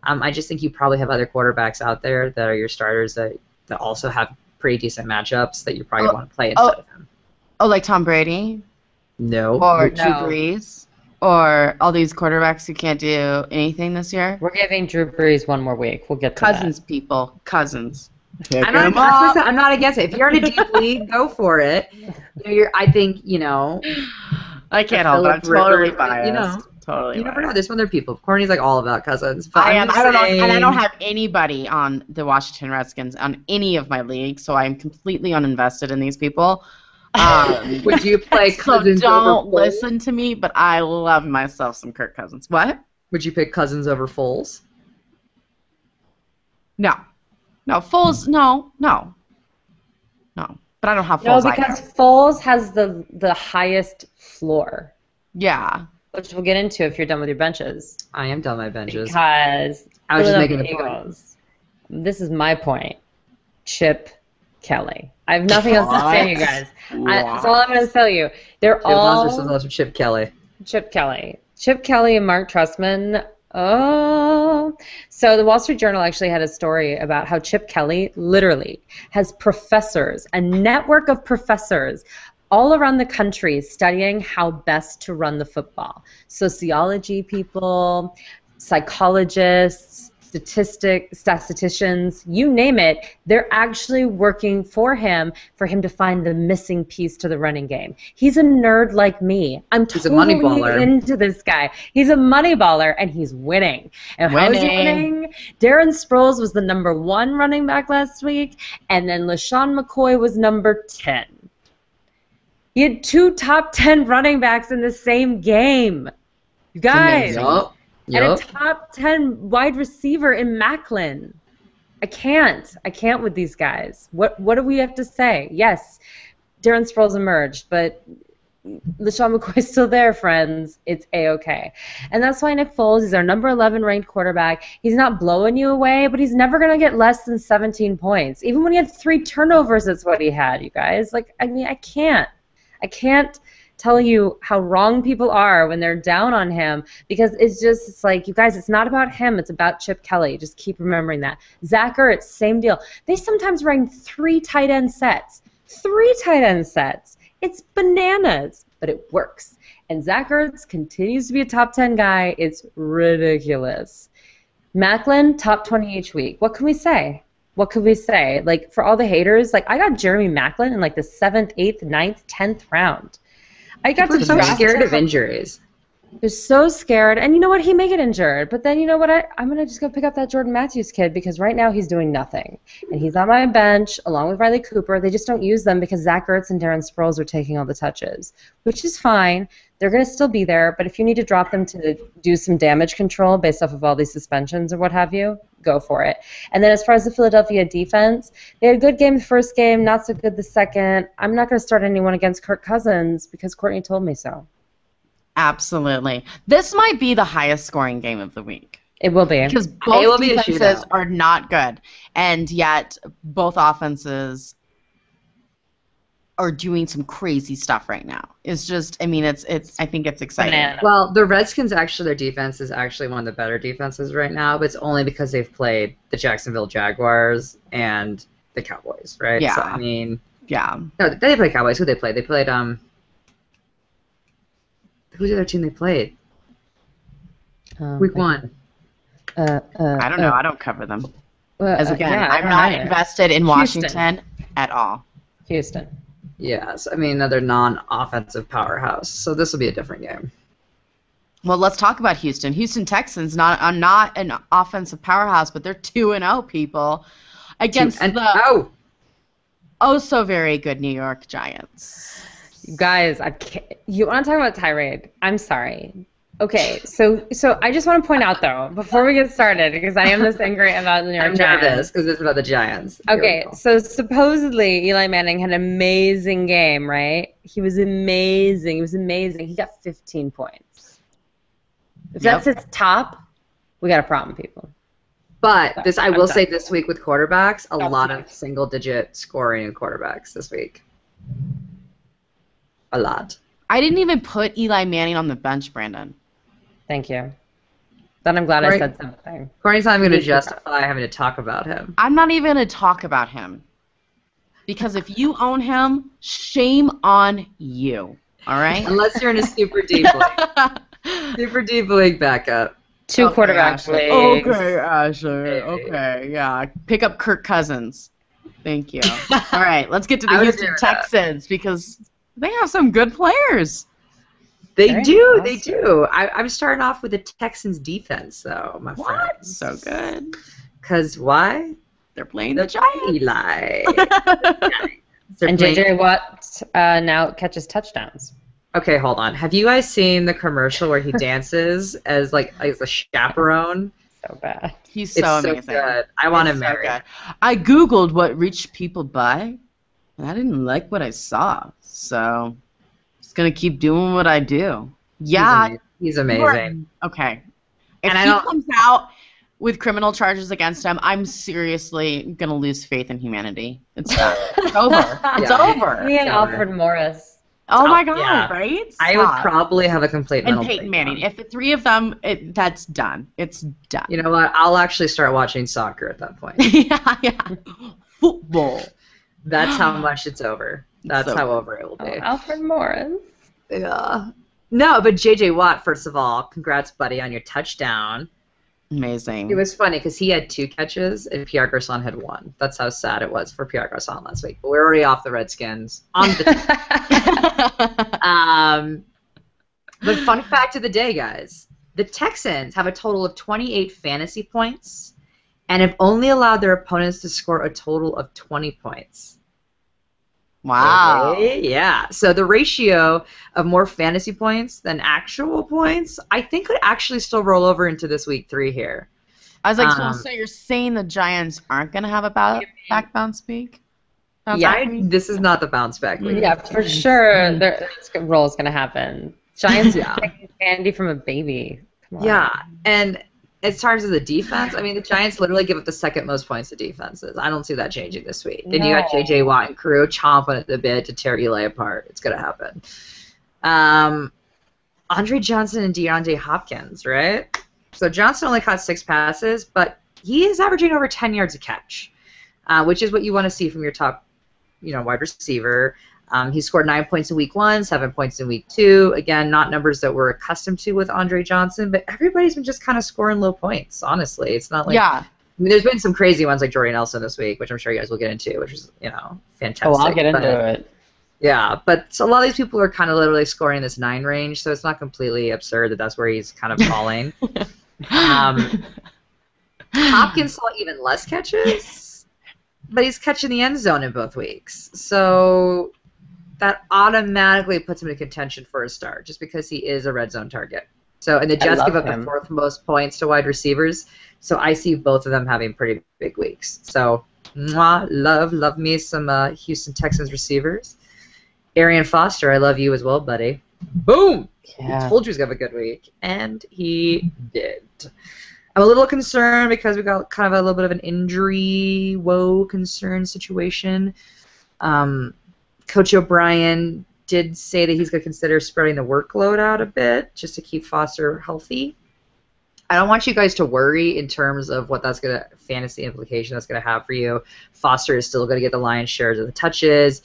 I just think you probably have other quarterbacks out there that are your starters that also have pretty decent matchups that you probably want to play instead of him. Oh, like Tom Brady? No. Or Drew Brees? Or all these quarterbacks who can't do anything this year? We're giving Drew Brees one more week. We'll get to Cousins, that. people. Cousins. I'm not against it. If you're in a deep league, go for it. I think, I can't help it. I'm totally biased. You never know. There's other people. Courtney's like all about Cousins. But I am. I don't know, and I don't have anybody on the Washington Redskins on any of my leagues, so I'm completely uninvested in these people. Would you play Cousins so over don't Foles? listen to me, but I love myself some Kirk Cousins. What? Would you pick Cousins over Foles? No. No, Foles, no. But I don't have Foles No, because either. Foles has the highest floor. Yeah. Which we'll get into if you're done with your benches. I am done with my benches. Because I was just making the Eagles, this is my point. Chip Kelly. I have nothing else to say, you guys. That's all I'm going to tell you. They're all Chip Kelly. Chip Kelly. Chip Kelly and Mark Trestman. Oh, So the Wall Street Journal actually had a story about how Chip Kelly literally has professors, a network of professors all around the country studying how best to run the football. Sociology people, psychologists, statisticians, you name it, they're actually working for him to find the missing piece to the running game. He's a nerd like me. I'm totally into this guy. He's a money baller, and he's winning. And how is he winning? Darren Sproles was the #1 running back last week, and then LaShawn McCoy was number 10. He had 2 top 10 running backs in the same game. You guys. And a top 10 wide receiver in Macklin. I can't with these guys. What do we have to say? Yes, Darren Sproles emerged, but LaShawn McCoy's still there, friends. It's A-okay. And that's why Nick Foles is our number 11 ranked quarterback. He's not blowing you away, but he's never going to get less than 17 points. Even when he had 3 turnovers, that's what he had, you guys. Like, I mean, I can't tell you how wrong people are when they're down on him, because it's like, you guys, it's not about him, it's about Chip Kelly. Just keep remembering that. Zach Ertz, same deal. They sometimes run 3 tight end sets. 3 tight end sets. It's bananas, but it works. And Zach Ertz continues to be a top 10 guy. It's ridiculous. Macklin, top 20 each week. What can we say? What could we say? Like, for all the haters, like, I got Jeremy Macklin in like the 7th, 8th, 9th, 10th round. I got to so scared of injuries. They're so scared, and you know what? He may get injured, but then you know what? I'm gonna just go pick up that Jordan Matthews kid, because right now he's doing nothing, and he's on my bench along with Riley Cooper. They just don't use them because Zach Ertz and Darren Sproles are taking all the touches, which is fine. They're gonna still be there, but if you need to drop them to do some damage control based off of all these suspensions or what have you, go for it. And then as far as the Philadelphia defense, they had a good game the first game, not so good the second. I'm not gonna start anyone against Kirk Cousins because Courtney told me so. Absolutely. This might be the highest scoring game of the week. It will be. Because both defenses are not good, and yet both offenses are doing some crazy stuff right now. It's just, I mean, it's. I think it's exciting. Banana. Well, the Redskins, actually, their defense is actually one of the better defenses right now, but it's only because they've played the Jacksonville Jaguars and the Cowboys, right? Yeah. So, I mean, yeah. No, they didn't play Cowboys. Who they played? They played who's the other team they played? Week 1. I don't know. I don't cover them. As again, yeah, I'm not invested in Washington at all. Houston. Yes, I mean, another non-offensive powerhouse. So this will be a different game. Well, let's talk about Houston. Houston Texans not an offensive powerhouse, but they're 2-0 people against the oh so very good New York Giants. You guys, you want to talk about tirade? I'm sorry. Okay, so I just want to point out, though, before we get started, because I am this angry about the New York Giants. I'm nervous because it's about the Giants. Okay, so supposedly Eli Manning had an amazing game, right? He was amazing. He was amazing. He got 15 points. If that's his top, we got a problem, people. But I will say this week with quarterbacks, a lot of single-digit scoring in quarterbacks this week. A lot. I didn't even put Eli Manning on the bench, Brandon. Thank you. Then I'm glad I said something. Courtney's not even going to justify having to talk about him. I'm not even going to talk about him. Because if you own him, shame on you. All right? Unless you're in a super deep league. Super deep league backup. 2 quarterback leagues. Okay, Ashley. Okay, yeah. Pick up Kirk Cousins. Thank you. All right, let's get to the Houston Texans because they have some good players. They do. They do. I'm starting off with the Texans defense, though, my friend. So good. Because why? They're playing the Giants. Eli. And J.J. Watt now catches touchdowns. Okay, hold on. Have you guys seen the commercial where he dances as a chaperone? So bad. He's so amazing. So good. I want to marry. So I Googled what rich people buy, and I didn't like what I saw. So I'm just going to keep doing what I do. Yeah. He's amazing. Okay. If he comes out with criminal charges against him, I'm seriously going to lose faith in humanity. It's done. It's over. It's over. Me and Alfred Morris. Oh my God, yeah. right? I would Stop. probably have a complete And mental Peyton Manning. breakdown. If the three of them, that's done. It's done. You know what? I'll actually start watching soccer at that point. Yeah. Football. That's how much it's over. That's So how good. over it will Oh, be. Alfred Morris. Yeah. No, but J.J. Watt, first of all, congrats, buddy, on your touchdown. Amazing. It was funny because he had 2 catches and Pierre Garçon had 1. That's how sad it was for Pierre Garçon last week. But we're already off the Redskins. On the But fun fact of the day, guys. The Texans have a total of 28 fantasy points and have only allowed their opponents to score a total of 20 points. Wow. Okay, yeah. So the ratio of more fantasy points than actual points, I think, could actually still roll over into this week 3 here. I was like, so you're saying the Giants aren't going to have a back bounce week? This is not the bounce back week. Yeah, for sure. This roll is going to happen. Giants are taking candy from a baby. Come on. Yeah, and as far as the defense, I mean, the Giants literally give up the second most points to defenses. I don't see that changing this week. And you got J.J. Watt and crew chomping at the bit to tear Eli apart. It's going to happen. Andre Johnson and DeAndre Hopkins, right? So Johnson only caught 6 passes, but he is averaging over 10 yards a catch, which is what you want to see from your top, wide receiver. He scored 9 points in week 1, 7 points in week 2. Again, not numbers that we're accustomed to with Andre Johnson, but everybody's been just kind of scoring low points, honestly. It's not like... Yeah. I mean, there's been some crazy ones like Jordy Nelson this week, which I'm sure you guys will get into, which is, fantastic. Oh, I'll get into it. Yeah, but a lot of these people are kind of literally scoring in this 9 range, so it's not completely absurd that that's where he's kind of falling. Hopkins saw even less catches, but he's catching the end zone in both weeks. So that automatically puts him in contention for a start, just because he is a red zone target. So, and the Jets give up the 4th most points to wide receivers, so I see both of them having pretty big weeks. So, love me some Houston Texans receivers. Arian Foster, I love you as well, buddy. Boom! Yeah. I told you he was going to have a good week, and he did. I'm a little concerned because we got kind of a little bit of an injury concern situation. Coach O'Brien did say that he's going to consider spreading the workload out a bit just to keep Foster healthy. I don't want you guys to worry in terms of what that's going to fantasy implication that's going to have for you. Foster is still going to get the lion's share of the touches.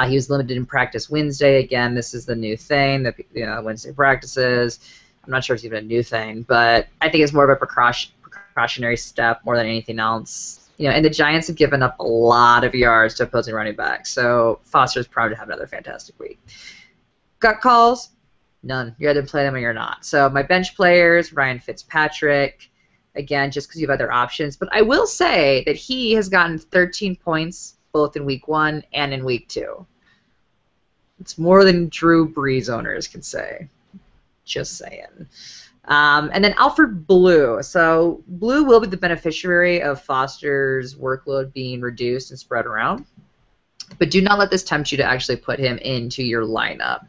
He was limited in practice Wednesday. Again, this is the new thing, that Wednesday practices. I'm not sure it's even a new thing, but I think it's more of a precautionary step more than anything else. And the Giants have given up a lot of yards to opposing running backs, so Foster's probably to have another fantastic week. Gut calls? None. You're either play them or you're not. So my bench players, Ryan Fitzpatrick, again, just because you have other options. But I will say that he has gotten 13 points both in week 1 and in week 2. It's more than Drew Brees owners can say. Just saying. And then Alfred Blue. So Blue will be the beneficiary of Foster's workload being reduced and spread around. But do not let this tempt you to actually put him into your lineup.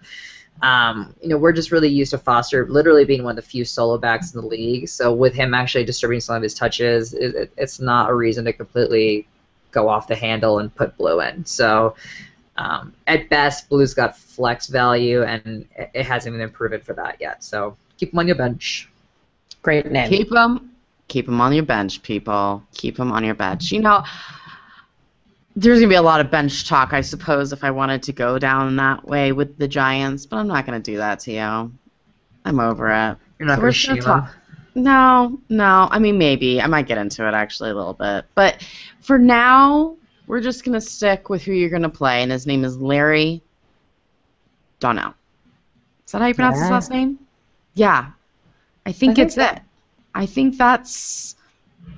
We're just really used to Foster literally being one of the few solo backs in the league. So with him actually distributing some of his touches, it's not a reason to completely go off the handle and put Blue in. So at best, Blue's got flex value, and it hasn't even been proven for that yet. So keep him on your bench. Great name. Keep him on your bench, people. Keep him on your bench. There's going to be a lot of bench talk, I suppose, if I wanted to go down that way with the Giants, but I'm not going to do that to you. I'm over it. You're not going to shame them? No. I mean, maybe. I might get into it, actually, a little bit. But for now, we're just going to stick with who you're going to play, and his name is Larry Donnell. Is that how you pronounce his last name? Yeah. I think it's it. I think that's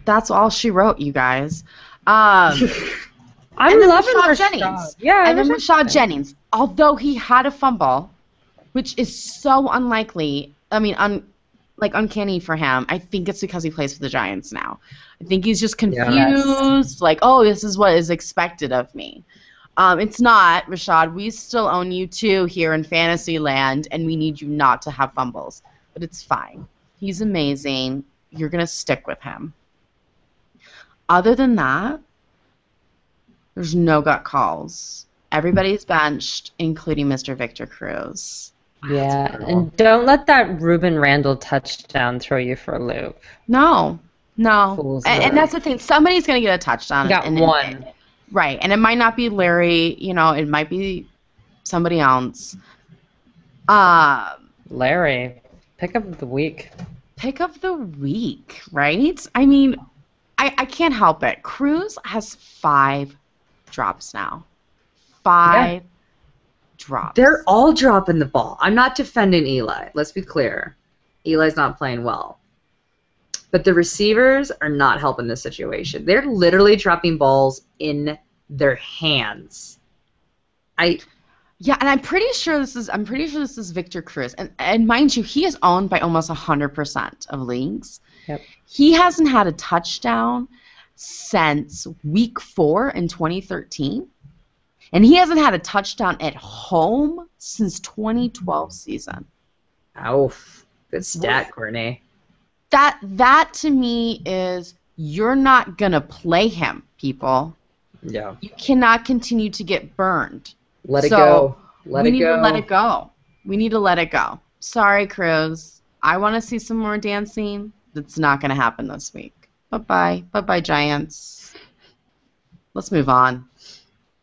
all she wrote, you guys. I'm loving Rashad Jennings. Yeah, and then Rashad Jennings, although he had a fumble, which is so unlikely. I mean, uncanny for him. I think it's because he plays for the Giants now. I think he's just confused. Like, oh, this is what is expected of me. It's not, Rashad. We still own you too here in fantasy land, and we need you not to have fumbles. But it's fine. He's amazing. You're gonna stick with him. Other than that, there's no gut calls. Everybody's benched, including Mr. Victor Cruz. Yeah, and don't let that Ruben Randall touchdown throw you for a loop. No. Fools And that's the thing. Somebody's going to get a touchdown. Got one. Right. And it might not be Larry. It might be somebody else. Larry, pick up the week. Pick of the week, right? I mean, I can't help it. Cruz has 5 drops now. 5 drops. They're all dropping the ball. I'm not defending Eli. Let's be clear. Eli's not playing well. But the receivers are not helping this situation. They're literally dropping balls in their hands. Yeah, and I'm pretty sure this is Victor Cruz. And mind you, he is owned by almost 100% of leagues. Yep. He hasn't had a touchdown since week 4 in 2013. And he hasn't had a touchdown at home since 2012 season. Oof. Good stat, Courtney. That to me is, you're not going to play him, people. Yeah. You cannot continue to get burned. Let it go. We need to let it go. We need to let it go. Sorry, Cruz. I want to see some more dancing. That's not going to happen this week. Bye-bye. Bye-bye, Giants. Let's move on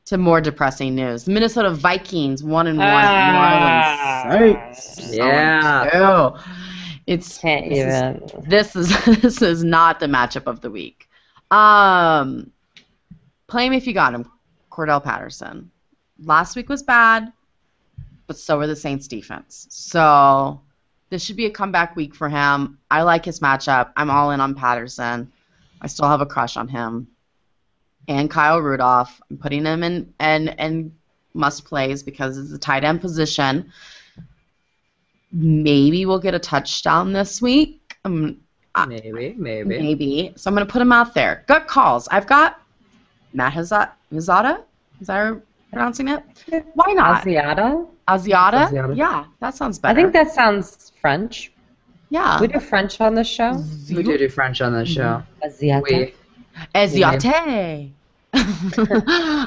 to more depressing news. The Minnesota Vikings 1-1 at New Orleans Saints. Yeah. This is not the matchup of the week. Play him if you got him. Cordell Patterson. Last week was bad, but so were the Saints defense. So this should be a comeback week for him. I like his matchup. I'm all in on Patterson. I still have a crush on him. And Kyle Rudolph. I'm putting him in must plays because it's a tight end position. Maybe we'll get a touchdown this week. Maybe. So I'm going to put him out there. Good calls. I've got Matt Hazada. Is that pronouncing it? Why not? Asiata? Yeah, that sounds better. I think that sounds French. Yeah. We do French on this show? We do French on this show. Asiata. Asiate.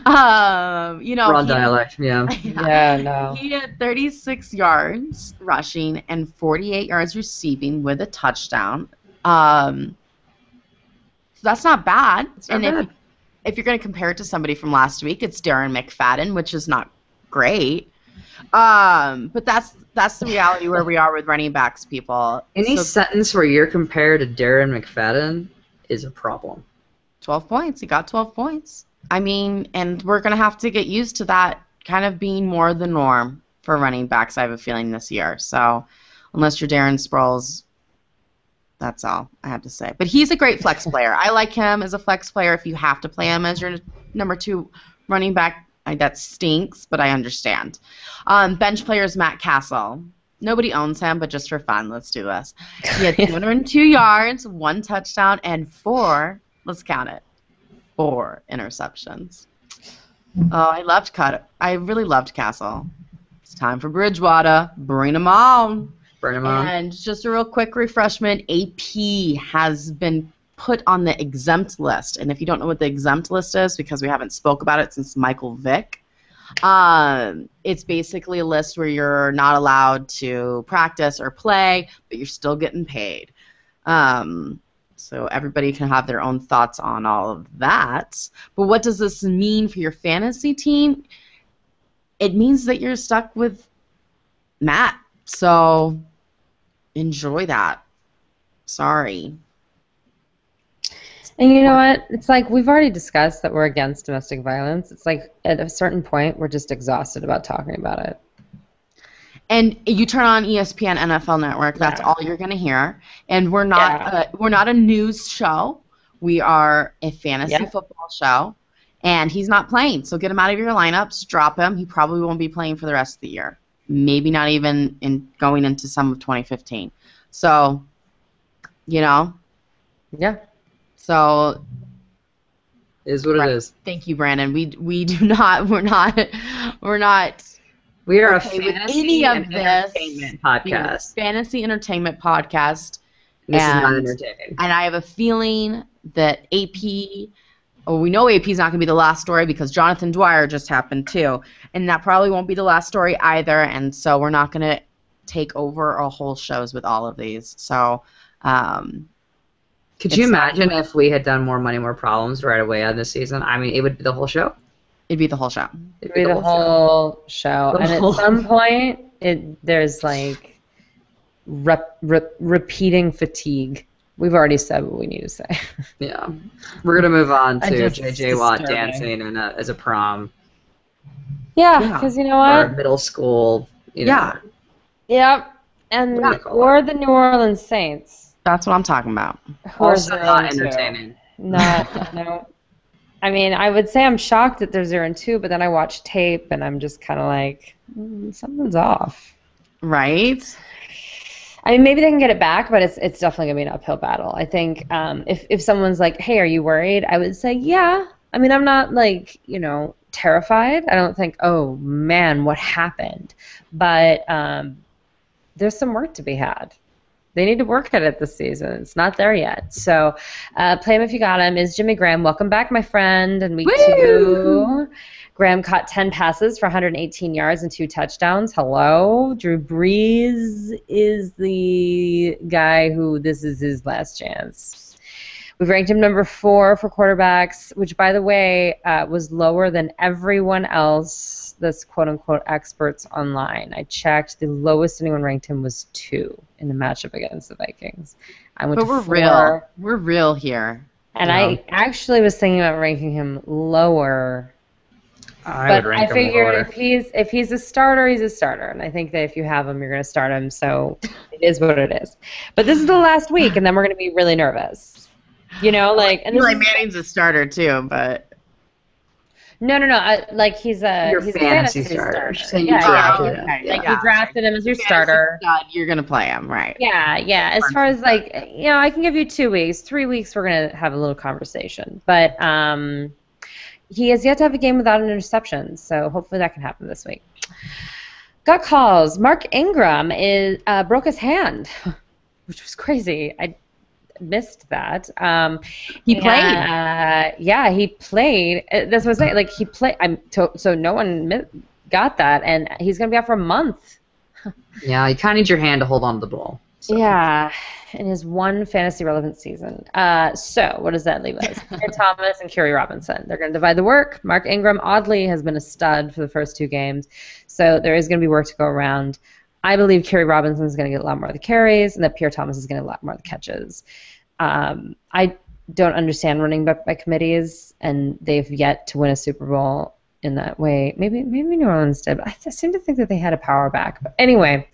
Raw dialect, yeah. Yeah, no. He had 36 yards rushing and 48 yards receiving with a touchdown. So that's not bad. If you're going to compare it to somebody from last week, it's Darren McFadden, which is not great. But that's the reality where we are with running backs, people. Any sentence where you're compared to Darren McFadden is a problem. 12 points. He got 12 points. I mean, and we're going to have to get used to that kind of being more the norm for running backs, I have a feeling, this year. So unless you're Darren Sproles, that's all I have to say. But he's a great flex player. I like him as a flex player. If you have to play him as your number 2 running back, that stinks, but I understand. Bench player is Matt Castle. Nobody owns him, but just for fun, let's do this. He had 202 yards, 1 touchdown, and 4, let's count it, 4 interceptions. Oh, I really loved Castle. It's time for Bridgewater. Bring him on. Bring him on. And just a real quick refreshment, AP has been put on the exempt list. And if you don't know what the exempt list is, because we haven't spoke about it since Michael Vick, it's basically a list where you're not allowed to practice or play, but you're still getting paid. So everybody can have their own thoughts on all of that. But what does this mean for your fantasy team? It means that you're stuck with Matt. So enjoy that. Sorry. And you know what? It's like we've already discussed that we're against domestic violence. It's like at a certain point we're just exhausted about talking about it. And you turn on ESPN NFL Network, that's all you're going to hear. And we're not a news show. We are a fantasy football show. And he's not playing, so get him out of your lineups, drop him. He probably won't be playing for the rest of the year. Maybe not even going into some of 2015. So, Yeah. So is what it is. Thank you, Brandon. We do not. We're not. We are okay a fantasy entertainment podcast. Fantasy entertainment podcast. This is not entertaining. And I have a feeling that AP Oh, we know AP's not going to be the last story because Jonathan Dwyer just happened too. And that probably won't be the last story either. And so we're not going to take over our whole shows with all of these. So, could you imagine if we had done More Money, More Problems right away on this season? I mean, it would be the whole show. It'd be the whole show. It'd be the whole show. And at some point, there's like repeating fatigue. We've already said what we need to say. Yeah. We're going to move on to Just J.J. Watt disturbing. dancing as a prom. Yeah, because you know Or what? middle school. You know. Yep. And or the New Orleans Saints. That's what I'm talking about. Who are Also not 0-2. entertaining. Not, no. I mean, I would say I'm shocked that they're 0-2, but then I watch tape and I'm just kind of like, something's off. Right? I mean, maybe they can get it back, but it's definitely gonna be an uphill battle. I think if someone's like, "Hey, are you worried?" I would say, "Yeah." I mean, I'm not like terrified. I don't think, "Oh man, what happened?" But there's some work to be had. They need to work at it this season. It's not there yet. So, play him if you got him. Is Jimmy Graham? Welcome back, my friend. In week 2. Graham caught 10 passes for 118 yards and 2 touchdowns. Hello. Drew Brees is the guy who this is his last chance. We've ranked him number 4 for quarterbacks, which, by the way, was lower than everyone else that's quote-unquote experts online. I checked. The lowest anyone ranked him was 2 in the matchup against the Vikings. I went But to we're 4. real. We're real here. And I actually was thinking about ranking him lower. I figured if he's a starter, he's a starter, and I think that if you have him, you're going to start him. So it is what it is. But this is the last week, and then we're going to be really nervous. And Eli Manning's a starter too, but no. Like he's a fantasy starter. So you drafted him. You drafted him as your starter. You're going to play him, right? Yeah. As far as I can give you 2 weeks, 3 weeks. We're going to have a little conversation, but he has yet to have a game without an interception, so hopefully that can happen this week. Got calls. Mark Ingram broke his hand, which was crazy. I missed that. He played. Yeah, he played. That's what I'm saying. Like he played. So no one got that, and he's gonna be out for a month. Yeah, you kind of need your hand to hold on to the ball. So. Yeah, in his one fantasy relevant season. So what does that leave us? Aaron Thomas and Kerry Robinson. They're going to divide the work. Mark Ingram, oddly, has been a stud for the first 2 games. So there is going to be work to go around. I believe Kerry Robinson is going to get a lot more of the carries and that Pierre Thomas is going to get a lot more of the catches. I don't understand running back by committees, and they've yet to win a Super Bowl in that way. Maybe New Orleans did, but I seem to think that they had a power back. But anyway,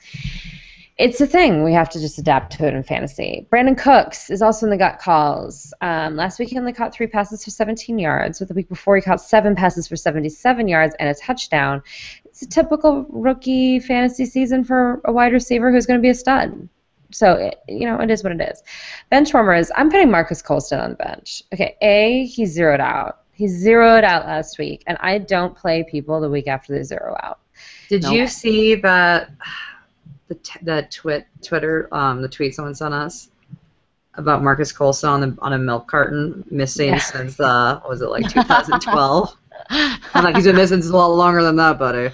it's a thing. We have to just adapt to it in fantasy. Brandon Cooks is also in the gut calls. Last week he only caught 3 passes for 17 yards. But the week before he caught 7 passes for 77 yards and a touchdown. It's a typical rookie fantasy season for a wide receiver who's going to be a stud. So, it is what it is. Bench warmers, I'm putting Marcus Colston on the bench. Okay, he's zeroed out. He zeroed out last week, and I don't play people the week after they zero out. Did you see that... Twitter, the tweet someone sent us about Marcus Colston on a milk carton missing since what was it, like 2012? I'm like, he's been missing since a lot longer than that, buddy.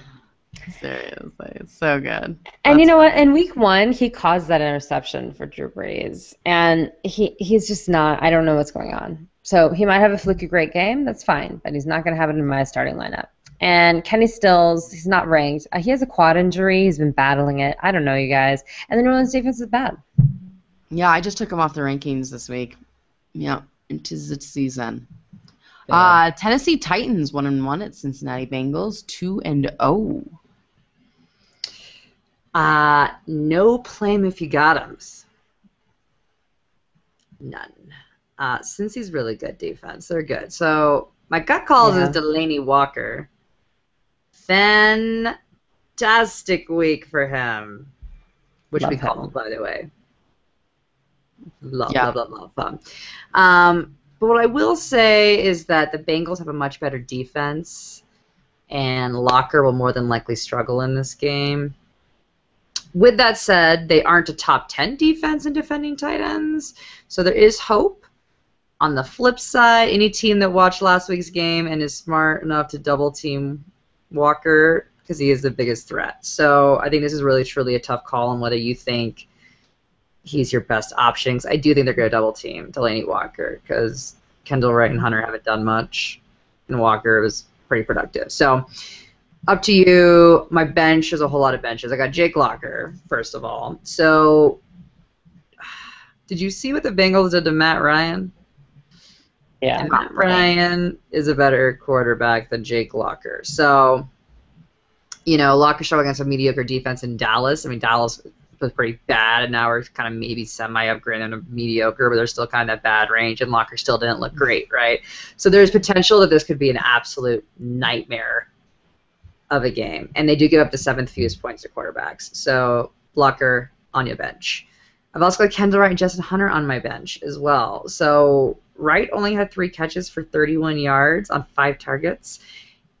Seriously, it's so good. And you know what? In week 1, he caused that interception for Drew Brees, and he's just not. I don't know what's going on. So he might have a fluky great game. That's fine, but he's not going to have it in my starting lineup. And Kenny Stills, he's not ranked. He has a quad injury. He's been battling it. I don't know, you guys. And the New Orleans defense is bad. Yeah, I just took him off the rankings this week. Yeah, it is the season. Tennessee Titans 1-1 at Cincinnati Bengals 2-0. No play him if you got him. None. Cincy's really good defense. They're good. So my gut calls is Delaney Walker. Fantastic week for him, which we called, by the way. Love fun. But what I will say is that the Bengals have a much better defense, and Locker will more than likely struggle in this game. With that said, they aren't a top 10 defense in defending tight ends, so there is hope. On the flip side, any team that watched last week's game and is smart enough to double team Walker, because he is the biggest threat. So I think this is really truly a tough call on whether you think he's your best option. 'Cause I do think they're going to double team Delaney Walker, because Kendall Wright and Hunter haven't done much, and Walker was pretty productive. So up to you. My bench is a whole lot of benches. I got Jake Locker, first of all. So did you see what the Bengals did to Matt Ryan? Yeah. And Matt Ryan is a better quarterback than Jake Locker. So, Locker struggled against a mediocre defense in Dallas. I mean, Dallas was pretty bad, and now we're kind of maybe semi-upgrading to mediocre, but they're still kind of that bad range, and Locker still didn't look great, right? So there's potential that this could be an absolute nightmare of a game. And they do give up the 7th fewest points to quarterbacks. So, Locker on your bench. I've also got Kendall Wright and Justin Hunter on my bench as well. So Wright only had 3 catches for 31 yards on 5 targets.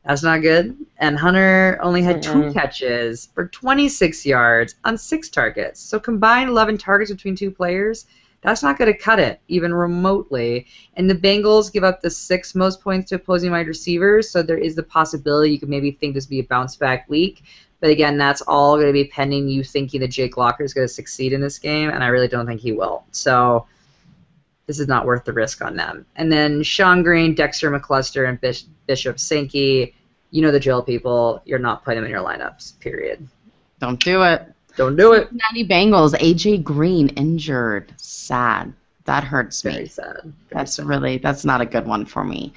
That's not good. And Hunter only had 2 catches for 26 yards on 6 targets. So combined 11 targets between 2 players, that's not going to cut it, even remotely. And the Bengals give up the 6th most points to opposing wide receivers, so there is the possibility you could maybe think this would be a bounce-back week. But again, that's all going to be pending you thinking that Jake Locker is going to succeed in this game, and I really don't think he will. So this is not worth the risk on them. And then Sean Green, Dexter McCluster, and Bishop Sankey, you know the drill, people. You're not putting them in your lineups, period. Don't do it. Don't do it. Cincinnati Bengals, A.J. Green injured. Sad. That hurts me. Very sad. That's not a good one for me.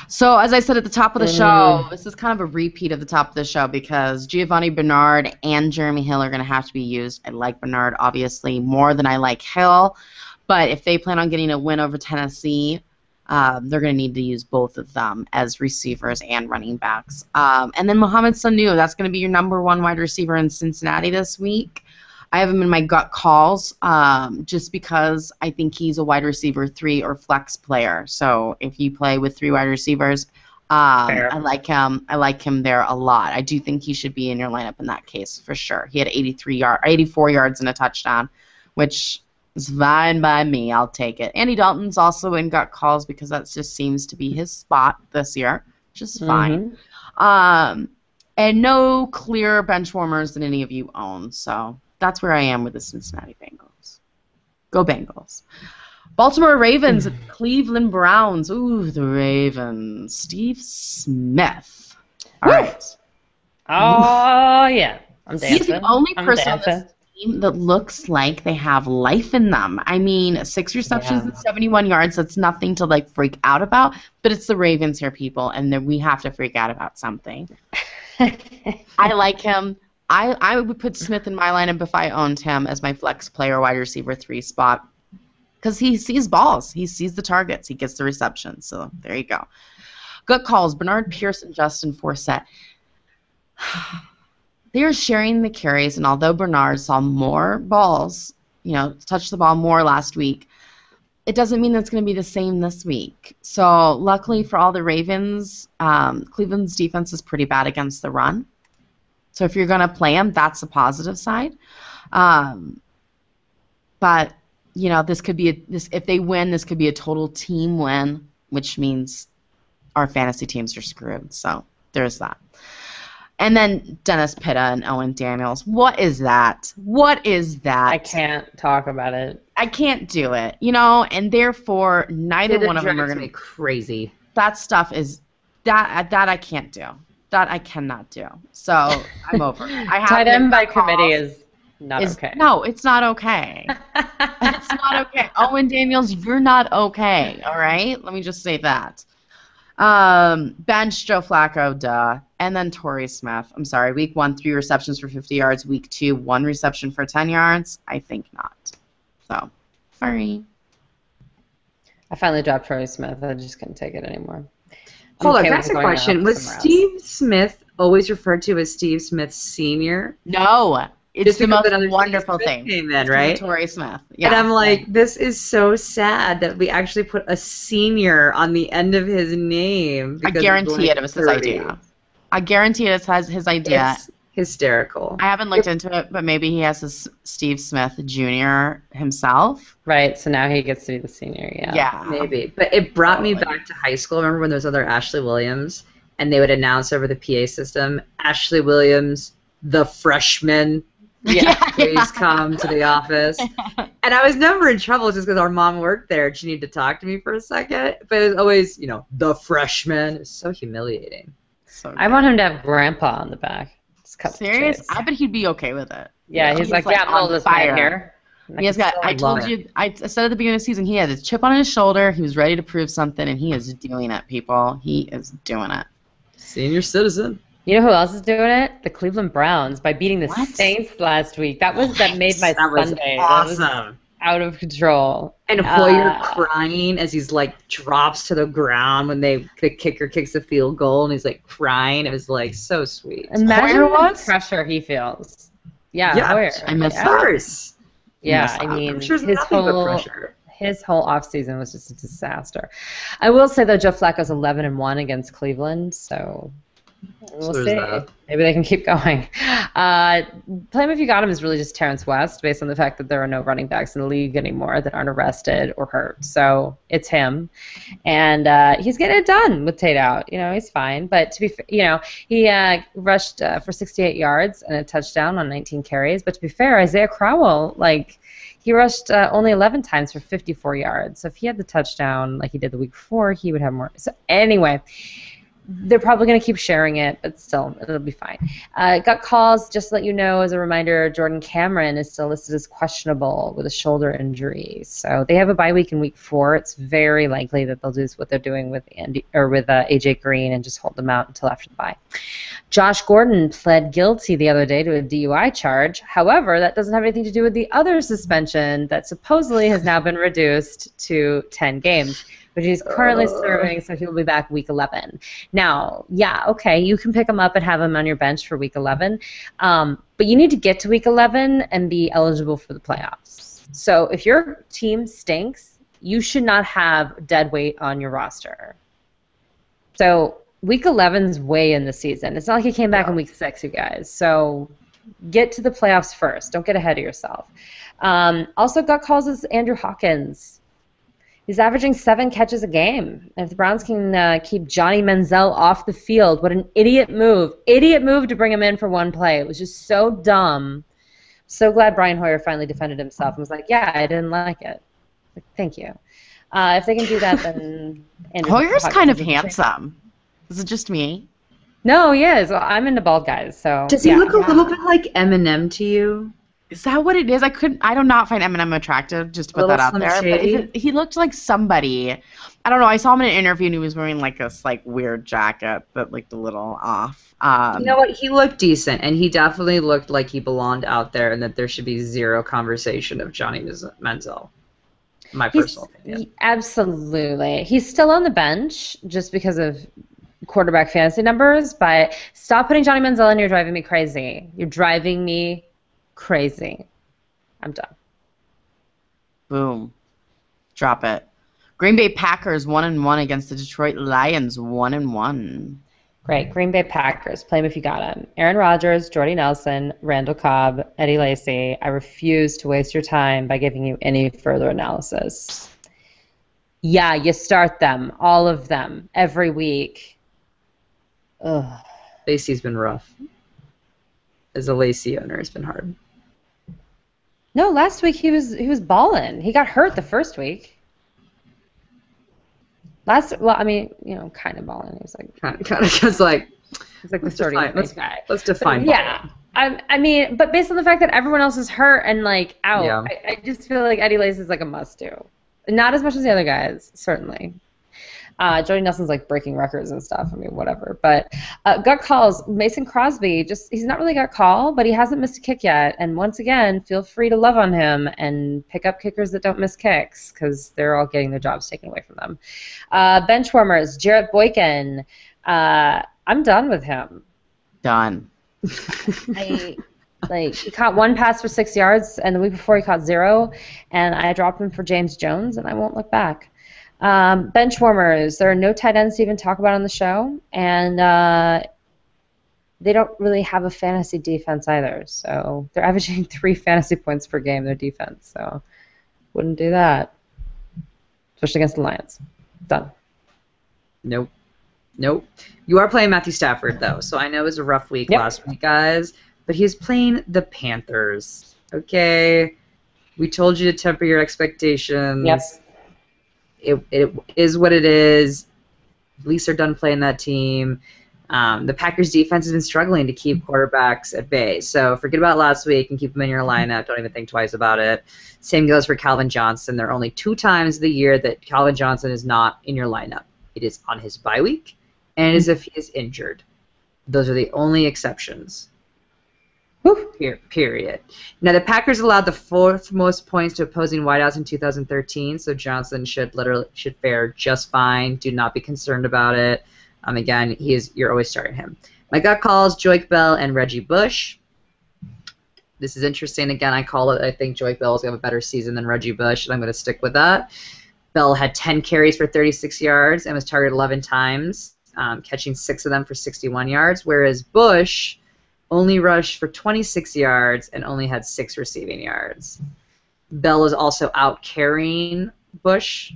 So as I said at the top of the show, this is kind of a repeat of the top of the show because Giovanni Bernard and Jeremy Hill are going to have to be used. I like Bernard, obviously, more than I like Hill. But if they plan on getting a win over Tennessee, they're going to need to use both of them as receivers and running backs. And then Mohamed Sanu, that's going to be your number 1 wide receiver in Cincinnati this week. I have him in my gut calls just because I think he's a wide receiver 3 or flex player. So if you play with 3 wide receivers, I like him. I like him there a lot. I do think he should be in your lineup in that case for sure. He had 84 yards and a touchdown, which is fine by me. I'll take it. Andy Dalton's also in gut calls because that just seems to be his spot this year, which is fine. And no clear bench warmers that any of you own. So that's where I am with the Cincinnati Bengals. Go Bengals. Baltimore Ravens at Cleveland Browns. Ooh, the Ravens. Steve Smith. All right. Oh, yeah. I'm dancing. He's the only person on this team that looks like they have life in them. I mean, 6 receptions and 71 yards, that's nothing to, freak out about, but it's the Ravens here, people, and then we have to freak out about something. I like him. I would put Smith in my lineup if I owned him as my flex player, wide receiver 3 spot, because he sees balls. He sees the targets. He gets the receptions. So there you go. Good calls. Bernard Pierce and Justin Forsett. They are sharing the carries, and although Bernard saw more balls, touched the ball more last week, it doesn't mean that's going to be the same this week. So luckily for all the Ravens, Cleveland's defense is pretty bad against the run. So if you're going to play them, that's the positive side. But this could be if they win, this could be a total team win, which means our fantasy teams are screwed. So there's that. And then Dennis Pitta and Owen Daniels. What is that? What is that? I can't talk about it. I can't do it. And therefore neither one of them are going to be crazy. That stuff is that I can't do. That I cannot do. So I'm over. Tight end by committee is not okay. No, it's not okay. It's not okay. Owen Daniels, you're not okay. All right? Let me just say that. Bench Joe Flacco, duh. And then Torrey Smith. I'm sorry. Week 1, 3 receptions for 50 yards. Week 2, 1 reception for 10 yards. I think not. So, sorry. I finally dropped Torrey Smith. I just couldn't take it anymore. Hold on, that's a question. Was Steve Smith always referred to as Steve Smith Sr.? No. It's the most wonderful thing. Name then, right? Torrey Smith. Yeah. And I'm like, this is so sad that we actually put a senior on the end of his name. I guarantee it was his idea. I guarantee it's his idea. hysterical. I haven't looked into it, but maybe he has his Steve Smith Jr. himself. Right, so now he gets to be the senior, yeah. Yeah. Maybe. But it brought me back to high school. Remember when there was other Ashley Williams, and they would announce over the PA system, Ashley Williams, the freshman, Yeah. please come to the office. And I was never in trouble just because our mom worked there and she needed to talk to me for a second. But it was always, the freshman. It was so humiliating. So I want him to have Grandpa on the back. Just cut the serious? chase. I bet he'd be okay with it. Yeah, he's like, yeah, I'm on oldest fire. man here. He has got. I told love you. I said at the beginning of the season, he had a chip on his shoulder. He was ready to prove something, and he is doing it, people. He is doing it. Senior citizen. You know who else is doing it? The Cleveland Browns by beating the What? Saints last week. That made my That was Sunday. awesome. That was out of control. And Hoyer crying as he's drops to the ground when the kicker kicks a field goal, and he's crying. It was so sweet. Imagine Hoyer the was? pressure he feels. Yeah, Yeah, Hoyer. I missed Of that. course. Yeah, I mean, Pressure's his nothing but whole pressure. offseason was just a disaster. I will say though, Joe Flacco's 11-1 against Cleveland, so we'll there's see. that. Maybe they can keep going. Play him if you got him is really just Terrence West, based on the fact that there are no running backs in the league anymore that aren't arrested or hurt. So it's him, and he's getting it done with Tate out. He's fine. But to be, he rushed for 68 yards and a touchdown on 19 carries. But to be fair, Isaiah Crowell, he rushed only 11 times for 54 yards. So if he had the touchdown like he did the week before, he would have more. So anyway, they're probably going to keep sharing it, but still, it'll be fine. Got calls, just to let you know, as a reminder, Jordan Cameron is still listed as questionable with a shoulder injury. So they have a bye week in week 4. It's very likely that they'll do what they're doing with AJ Green and just hold them out until after the bye. Josh Gordon pled guilty the other day to a DUI charge. However, that doesn't have anything to do with the other suspension that supposedly has now been reduced to 10 games. Which he's currently serving, so he'll be back week 11. Now, yeah, okay, you can pick him up and have him on your bench for week 11, but you need to get to week 11 and be eligible for the playoffs. So if your team stinks, you should not have dead weight on your roster. So week 11's way in the season. It's not like he came back in week 6, you guys. So get to the playoffs first. Don't get ahead of yourself. Also got calls as Andrew Hawkins. He's averaging 7 catches a game. If the Browns can keep Johnny Manziel off the field, what an idiot move. Idiot move to bring him in for one play. It was just so dumb. So glad Brian Hoyer finally defended himself and was like, yeah, I didn't like it. Thank you. If they can do that, then Andrew Hoyer's Hawkins kind of is a change. handsome. Is it just me? No, he is. Well, I'm into bald guys, so. Does he yeah. look a little bit like Eminem to you? Is that what it is? I do not find Eminem attractive, just to put that out Slim there. Shady? But he looked like somebody. I don't know. I saw him in an interview and he was wearing this weird jacket that looked a little off. You know what? He looked decent, and he definitely looked like he belonged out there, and that there should be zero conversation of Johnny Manziel. My personal opinion. Absolutely. He's still on the bench just because of quarterback fantasy numbers, but stop putting Johnny Manziel in. You're driving me crazy. You're driving me crazy. I'm done. Boom. Drop it. Green Bay Packers 1-1 against the Detroit Lions 1-1. Great. Green Bay Packers. Play him if you got him. Aaron Rodgers, Jordy Nelson, Randall Cobb, Eddie Lacy. I refuse to waste your time by giving you any further analysis. Yeah, you start them. All of them. Every week. Ugh. Lacey's been rough. As a Lacey owner, it's been hard. No, last week he was balling. He got hurt the first week. Kind of balling. He was Kind of just like. he's like the sturdy guy. Let's define. Yeah. I mean, but based on the fact that everyone else is hurt and out, Yeah. I just feel like Eddie Lacy is a must-do. Not as much as the other guys, certainly. Jordy Nelson's breaking records and stuff. I mean, whatever. But got calls. Mason Crosby, he's not really got call, but he hasn't missed a kick yet. And once again, feel free to love on him and pick up kickers that don't miss kicks because they're all getting their jobs taken away from them. Bench warmers, Jarrett Boykin. I'm done with him. Done. He caught 1 pass for 6 yards, and the week before he caught 0, and I dropped him for James Jones, and I won't look back. Bench warmers. There are no tight ends to even talk about on the show, and they don't really have a fantasy defense either. So they're averaging 3 fantasy points per game, their defense. So wouldn't do that, especially against the Lions. Done. Nope. You are playing Matthew Stafford, though, so I know it was a rough week last week, guys, but he's playing the Panthers. Okay? We told you to temper your expectations. Yes. It is what it is. At least they're done playing that team. The Packers defense has been struggling to keep quarterbacks at bay. So forget about last week and keep them in your lineup. Don't even think twice about it. Same goes for Calvin Johnson. There are only 2 times of the year that Calvin Johnson is not in your lineup. It is on his bye week and it is if he is injured. Those are the only exceptions. Period. Now, the Packers allowed the 4th most points to opposing wideouts in 2013, so Johnson should fare just fine. Do not be concerned about it. Again, you're always starting him. My gut calls Joique Bell and Reggie Bush. This is interesting. Again, I think Joique Bell is going to have a better season than Reggie Bush, and I'm going to stick with that. Bell had 10 carries for 36 yards and was targeted 11 times, catching 6 of them for 61 yards, whereas Bush only rushed for 26 yards and only had 6 receiving yards. Bell is also out carrying Bush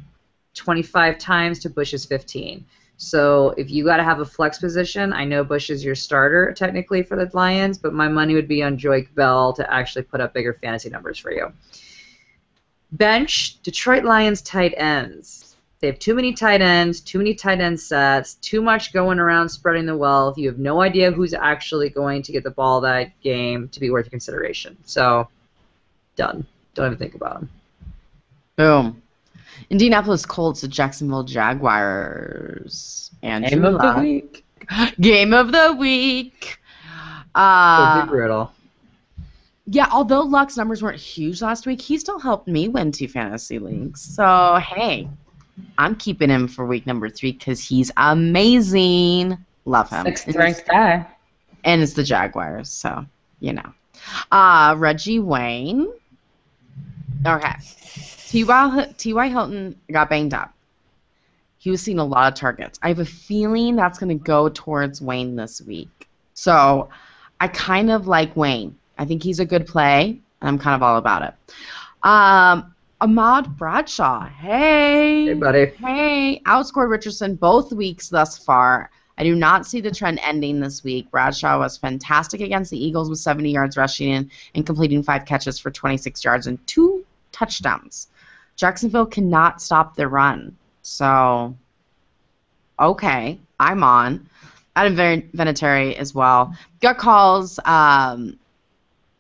25 times to Bush's 15. So if you got to have a flex position, I know Bush is your starter technically for the Lions, but my money would be on Joique Bell to actually put up bigger fantasy numbers for you. Bench, Detroit Lions tight ends. They have too many tight ends, too many tight end sets, too much going around spreading the wealth. You have no idea who's actually going to get the ball that game to be worth your consideration. So, done. Don't even think about them. Boom. Indianapolis Colts at Jacksonville Jaguars. Game of the week. Game of the week. Brutal. Yeah, although Luck's numbers weren't huge last week, he still helped me win 2 fantasy leagues. So, hey, I'm keeping him for week number 3 because he's amazing. Love him. 6th ranked guy. And it's the Jaguars, so, you know. Reggie Wayne. Okay. T.Y. Hilton got banged up. He was seeing a lot of targets. I have a feeling that's going to go towards Wayne this week. So I kind of like Wayne. I think he's a good play, and I'm kind of all about it. Ahmad Bradshaw. Hey, buddy. Hey. Outscored Richardson both weeks thus far. I do not see the trend ending this week. Bradshaw was fantastic against the Eagles with 70 yards rushing and completing 5 catches for 26 yards and 2 touchdowns. Jacksonville cannot stop their run. So, okay, I'm on. Adam Vinatieri as well. Gut calls. I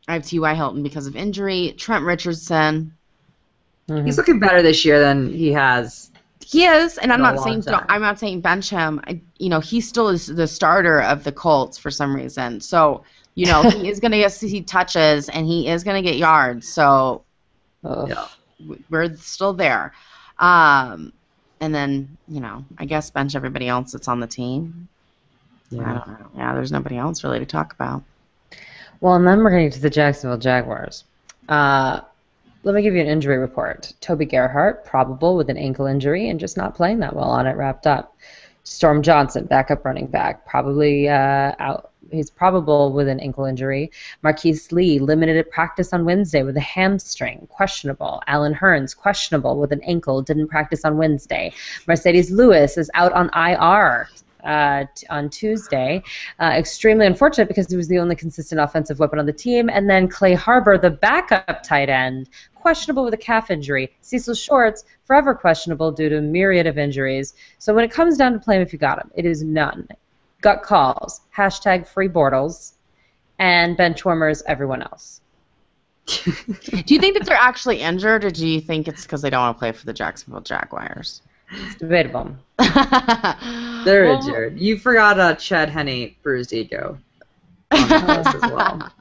have T.Y. Hilton because of injury. Trent Richardson. Mm-hmm. He's looking better this year than he has. He is, and I'm not saying bench him. He still is the starter of the Colts for some reason. So, he is going to get see touches and he is going to get yards. So, we're still there. And then, I guess bench everybody else that's on the team. Yeah. I don't know. Yeah, there's nobody else really to talk about. Well, and then we're going to get to the Jacksonville Jaguars. Let me give you an injury report. Toby Gerhart, probable with an ankle injury and just not playing that well on it, wrapped up. Storm Johnson, backup running back, probably out. He's probable with an ankle injury. Marquise Lee, limited at practice on Wednesday with a hamstring, questionable. Alan Hearns, questionable with an ankle, didn't practice on Wednesday. Mercedes Lewis is out on IR on Tuesday. Extremely unfortunate because he was the only consistent offensive weapon on the team. And then Clay Harbor, the backup tight end, questionable with a calf injury. Cecil Shorts, forever questionable due to a myriad of injuries. So when it comes down to play him if you got him, it is none. Gut calls, #free Bortles, and bench warmers everyone else. Do you think that they're actually injured, or do you think it's because they don't want to play for the Jacksonville Jaguars? It's debatable. They're injured. You forgot Chad Henne, bruised ego. On the list as well.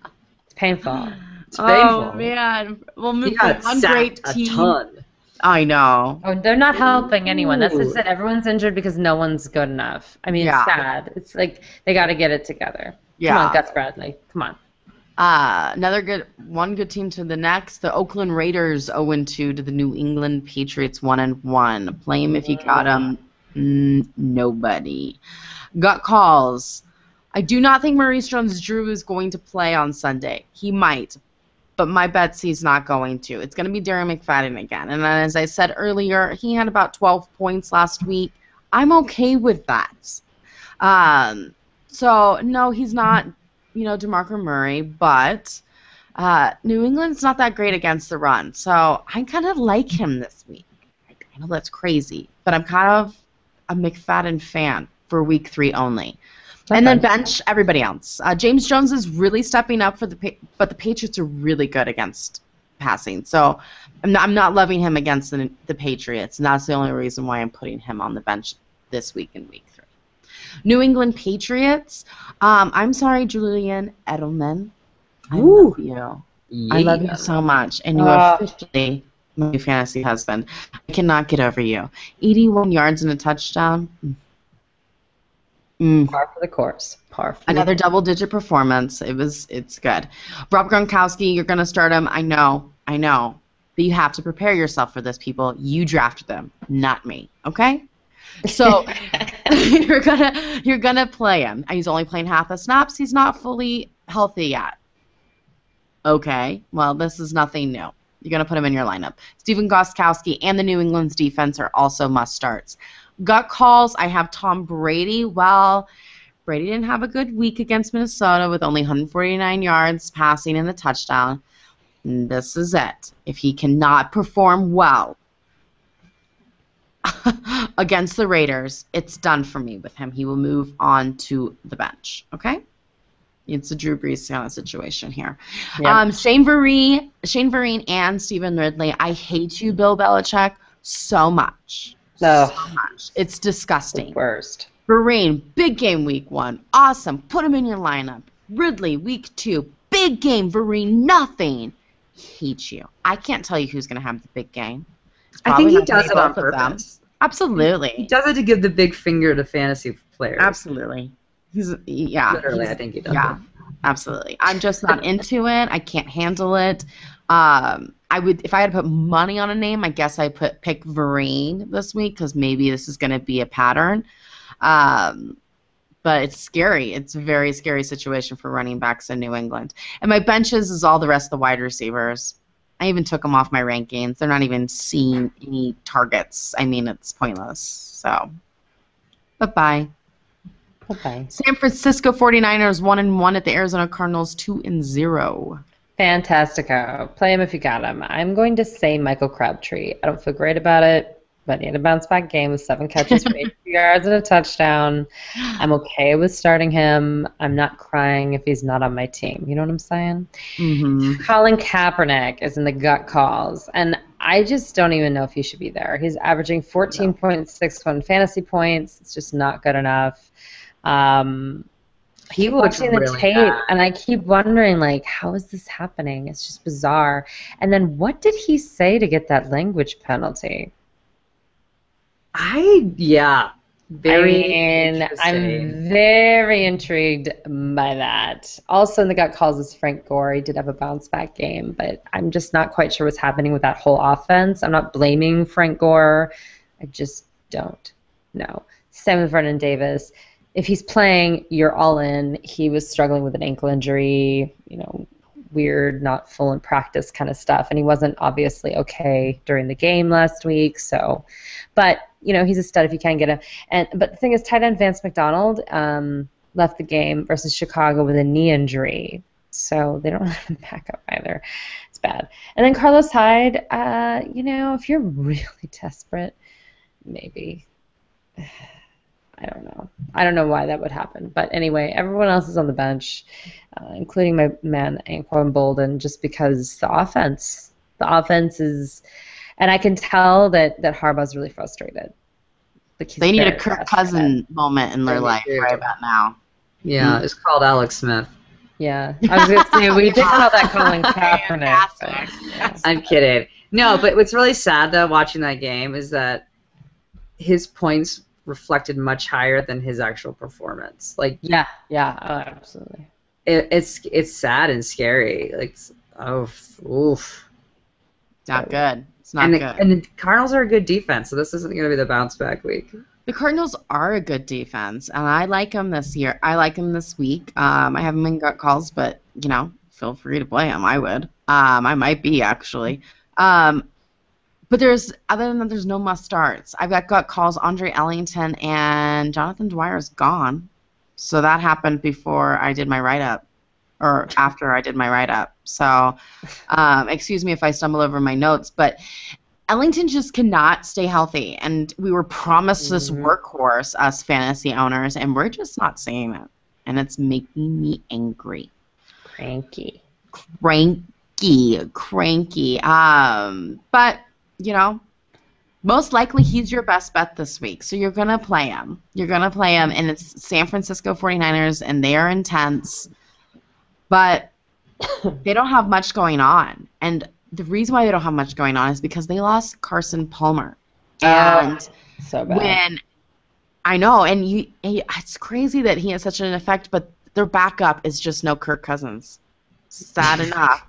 It's painful. It's painful. Oh, man. We'll move he from one great team. A ton. I know. Oh, they're not helping anyone. That's just it. Everyone's injured because no one's good enough. I mean, it's sad. It's like they got to get it together. Yeah. Come on, Gus Bradley. Come on. One good team to the next. The Oakland Raiders 0-2 to the New England Patriots 1-1. Play him if you got him. Nobody. Gut calls. I do not think Maurice Jones-Drew is going to play on Sunday. He might, but my bet's he's not going to. It's going to be Darren McFadden again. And then, as I said earlier, he had about 12 points last week. I'm okay with that. So, no, he's not, DeMarco Murray, but New England's not that great against the run. So I kind of like him this week. I know that's crazy, but I'm kind of a McFadden fan for week 3 only. Okay. And then bench everybody else. James Jones is really stepping up but the Patriots are really good against passing. So I'm not loving him against the Patriots, and that's the only reason why I'm putting him on the bench this week in week 3. New England Patriots. I'm sorry, Julian Edelman. I love you. Yeah. I love you so much, and you are officially my fantasy husband. I cannot get over you. 81 yards and a touchdown. Par for the course. Another double-digit performance. It's good. Rob Gronkowski, you're going to start him. I know. But you have to prepare yourself for this, people. You drafted them, not me. Okay? So you're gonna play him. He's only playing half the snaps. He's not fully healthy yet. Okay. Well, this is nothing new. You're gonna put him in your lineup. Stephen Gostkowski and the New England's defense are also must-starts. Gut calls, I have Tom Brady. Well, Brady didn't have a good week against Minnesota with only 149 yards passing and the touchdown. And this is it. If he cannot perform well against the Raiders, it's done for me with him. He will move on to the bench. Okay? It's a Drew Brees kind of situation here. Yep. Shane Vereen and Stephen Ridley. I hate you, Bill Belichick, so much. No. So much. It's disgusting. The worst. Vereen, big game week 1. Awesome. Put him in your lineup. Ridley, week 2. Big game. Vereen, nothing. Hate you. I can't tell you who's going to have the big game. I think he does it on purpose. Absolutely. He does it to give the big finger to fantasy players. Absolutely. Literally, I think he does. Yeah, absolutely. I'm just not into it. I can't handle it. I would, if I had to put money on a name, I guess I'd pick Vereen this week because maybe this is going to be a pattern. But it's scary. It's a very scary situation for running backs in New England. And my benches is all the rest of the wide receivers. I even took them off my rankings. They're not even seeing any targets. I mean, it's pointless. So, bye-bye. Bye-bye. San Francisco 49ers 1-1 at the Arizona Cardinals 2-0. Fantastico. Play him if you got him. I'm going to say Michael Crabtree. I don't feel great about it, but he had a bounce-back game with 7 catches for 80 yards and a touchdown. I'm okay with starting him. I'm not crying if he's not on my team. You know what I'm saying? Mm-hmm. Colin Kaepernick is in the gut calls, and I just don't even know if he should be there. He's averaging 14.61 fantasy points. It's just not good enough. He looks watching really the tape, bad. and I keep wondering, like, how is this happening? It's just bizarre. And then what did he say to get that language penalty? I'm very intrigued by that. Also in the gut calls is Frank Gore. He did have a bounce-back game, but I'm just not quite sure what's happening with that whole offense. I'm not blaming Frank Gore. I just don't know. Same with Vernon Davis. If he's playing, you're all in. He was struggling with an ankle injury, weird, not full in practice kind of stuff, and he wasn't obviously okay during the game last week. So, but he's a stud if you can get him. But the thing is, tight end Vance McDonald left the game versus Chicago with a knee injury, so they don't have him back up either. It's bad. And then Carlos Hyde, if you're really desperate, maybe. I don't know why that would happen. But anyway, everyone else is on the bench, including my man Anquan Bolden, just because the offense is, and I can tell that Harbaugh's really frustrated. They need a Kirk Cousins moment in their life right about now. Yeah, it's called Alex Smith. Yeah, I was going to say, we did call that Colin Kaepernick. Yes. I'm kidding. No, but what's really sad, though, watching that game is that his points reflected much higher than his actual performance. Yeah, absolutely. It's sad and scary. Oof. Not good. It's not good. And the Cardinals are a good defense, so this isn't going to be the bounce back week. The Cardinals are a good defense, and I like them this year. I like them this week. I haven't been gut calls, but, feel free to play them. I would. I might be, actually. But other than that, there's no must starts. I've got gut calls. Andre Ellington and Jonathan Dwyer is gone. So that happened before I did my write-up, or after I did my write-up. So excuse me if I stumble over my notes, but Ellington just cannot stay healthy, and we were promised this workhorse, us fantasy owners, and we're just not seeing it, and it's making me angry. Cranky. But, most likely he's your best bet this week, so you're going to play him. And it's San Francisco 49ers, and they are intense, but they don't have much going on, and the reason why they don't have much going on is because they lost Carson Palmer. And so bad. I know, and it's crazy that he has such an effect, but their backup is just no Kirk Cousins. Sad enough.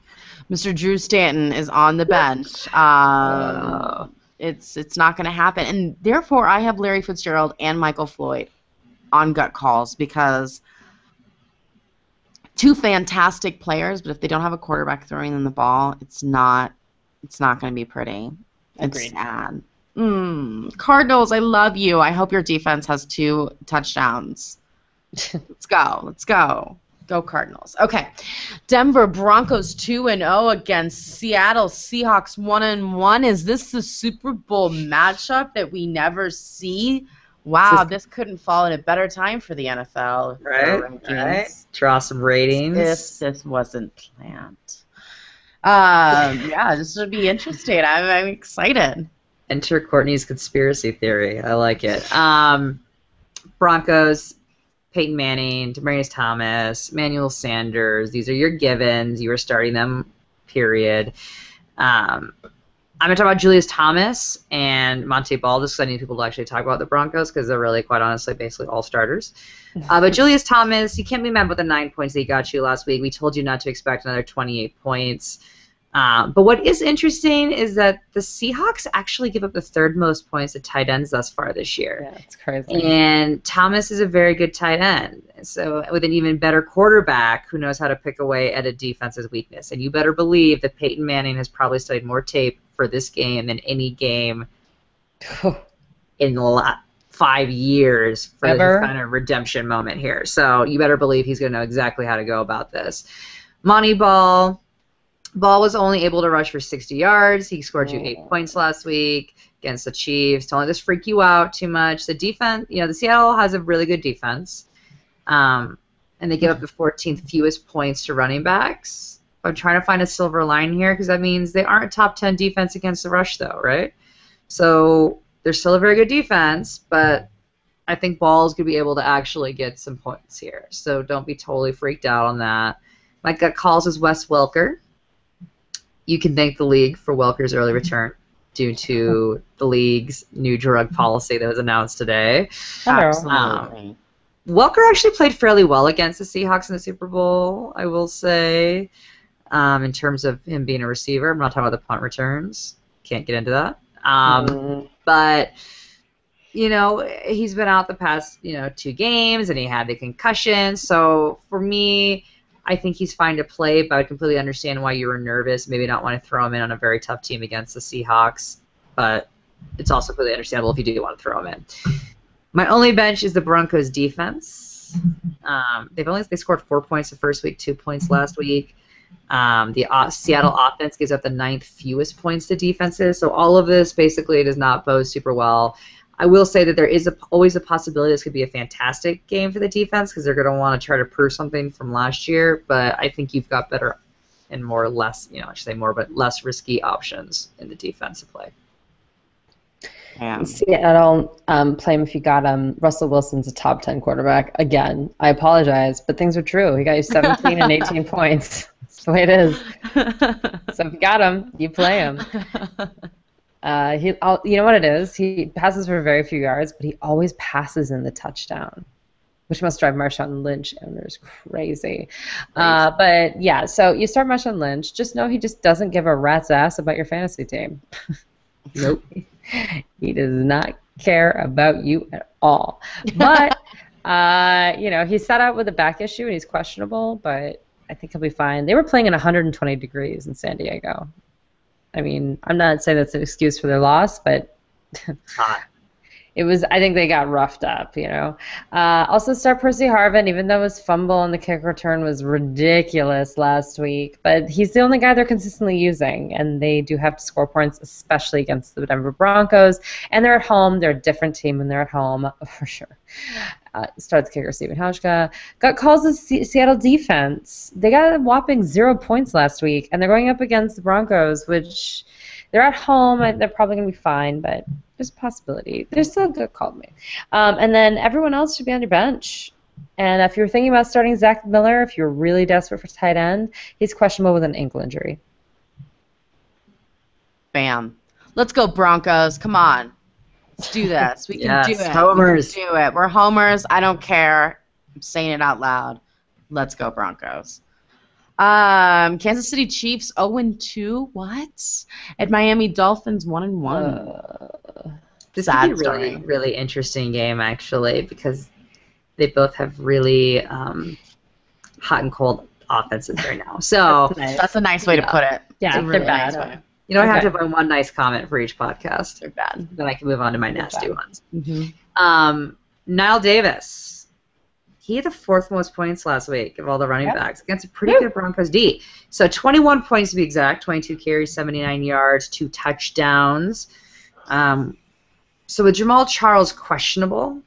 Mr. Drew Stanton is on the bench. It's not going to happen. And therefore, I have Larry Fitzgerald and Michael Floyd on gut calls because two fantastic players, but if they don't have a quarterback throwing them the ball, it's not going to be pretty. Agreed. It's sad. Cardinals, I love you. I hope your defense has 2 touchdowns. Let's go. Go Cardinals. Okay. Denver Broncos 2-0 against Seattle Seahawks 1-1. Is this the Super Bowl matchup that we never see? Wow, this couldn't fall at a better time for the NFL. Right. Draw some ratings. This wasn't planned. This should be interesting. I'm excited. Enter Courtney's conspiracy theory. I like it. Broncos, Peyton Manning, Demaryius Thomas, Emmanuel Sanders. These are your givens. You are starting them, period. I'm going to talk about Julius Thomas and Monte Ball just because I need people to actually talk about the Broncos because they're really, quite honestly, basically all starters. But Julius Thomas, you can't be mad with the 9 points that he got you last week. We told you not to expect another 28 points. But what is interesting is that the Seahawks actually give up the 3rd most points to tight ends thus far this year. Yeah, it's crazy. And Thomas is a very good tight end. So with an even better quarterback who knows how to pick away at a defense's weakness. And you better believe that Peyton Manning has probably studied more tape for this game than any game in the 5 years for this kind of redemption moment here. So you better believe he's going to know exactly how to go about this. Monty Ball was only able to rush for 60 yards. He scored you 8 points last week against the Chiefs. Don't let this freak you out too much. The defense, the Seattle has a really good defense. And they give up the 14th fewest points to running backs. I'm trying to find a silver line here because that means they aren't a top 10 defense against the rush, though, right? So they're still a very good defense, but I think Ball's going to be able to actually get some points here. So don't be totally freaked out on that. My gut calls is Wes Welker. You can thank the league for Welker's early return due to the league's new drug policy that was announced today. Absolutely. Welker actually played fairly well against the Seahawks in the Super Bowl, I will say, in terms of him being a receiver. I'm not talking about the punt returns. Can't get into that. But, he's been out the past, 2 games, and he had the concussion. So for me, I think he's fine to play, but I completely understand why you were nervous, maybe not want to throw him in on a very tough team against the Seahawks, but it's also completely understandable if you do want to throw him in. My only bench is the Broncos defense. They scored 4 points the first week, 2 points last week. The Seattle offense gives up the 9th fewest points to defenses, so all of this basically does not bode super well. I will say that there is always a possibility this could be a fantastic game for the defense because they're going to want to try to prove something from last year, but I think you've got better and less risky options in the defensive play. Seattle, play him if you got him. Russell Wilson's a top 10 quarterback. Again, I apologize, but things are true. He got you 17 and 18 points. That's the way it is. So if you got him, you play him. You know what it is? He passes for very few yards, but he always passes in the touchdown, which must drive Marshawn Lynch owners crazy. But yeah, so you start Marshawn Lynch. Just know he just doesn't give a rat's ass about your fantasy team. Nope. He does not care about you at all. But, he sat out with a back issue and he's questionable, but I think he'll be fine. They were playing in 120 degrees in San Diego. I mean, I'm not saying that's an excuse for their loss, but Hot. I think they got roughed up, Also, start Percy Harvin, even though his fumble on the kick return was ridiculous last week. But he's the only guy they're consistently using, and they do have to score points, especially against the Denver Broncos. And they're at home. They're a different team when they're at home, for sure. Starts kicker Stephen Hauschka. Got calls of Seattle defense. They got a whopping 0 points last week, and they're going up against the Broncos, which they're at home. They're probably going to be fine, but there's a possibility. There's still a good call to me. And then everyone else should be on your bench. And if you're thinking about starting Zach Miller, if you're really desperate for tight end, he's questionable with an ankle injury. Bam. Let's go, Broncos. Come on. Let's do this. We can do it. Homers. We can do it. We're homers. I don't care. I'm saying it out loud. Let's go, Broncos. Kansas City Chiefs 0-2. What? At Miami Dolphins 1-1. This could be a really, really interesting game, actually, because they both have really hot and cold offenses right now. So that's a nice way to put it. Yeah, really they're bad. Nice I have to put one nice comment for each podcast. They're bad. Then I can move on to my nasty ones. Mm-hmm. Niall Davis. He had the 4th most points last week of all the running backs against a pretty good Broncos D. So 21 points to be exact, 22 carries, 79 yards, 2 touchdowns. So with Jamal Charles questionable,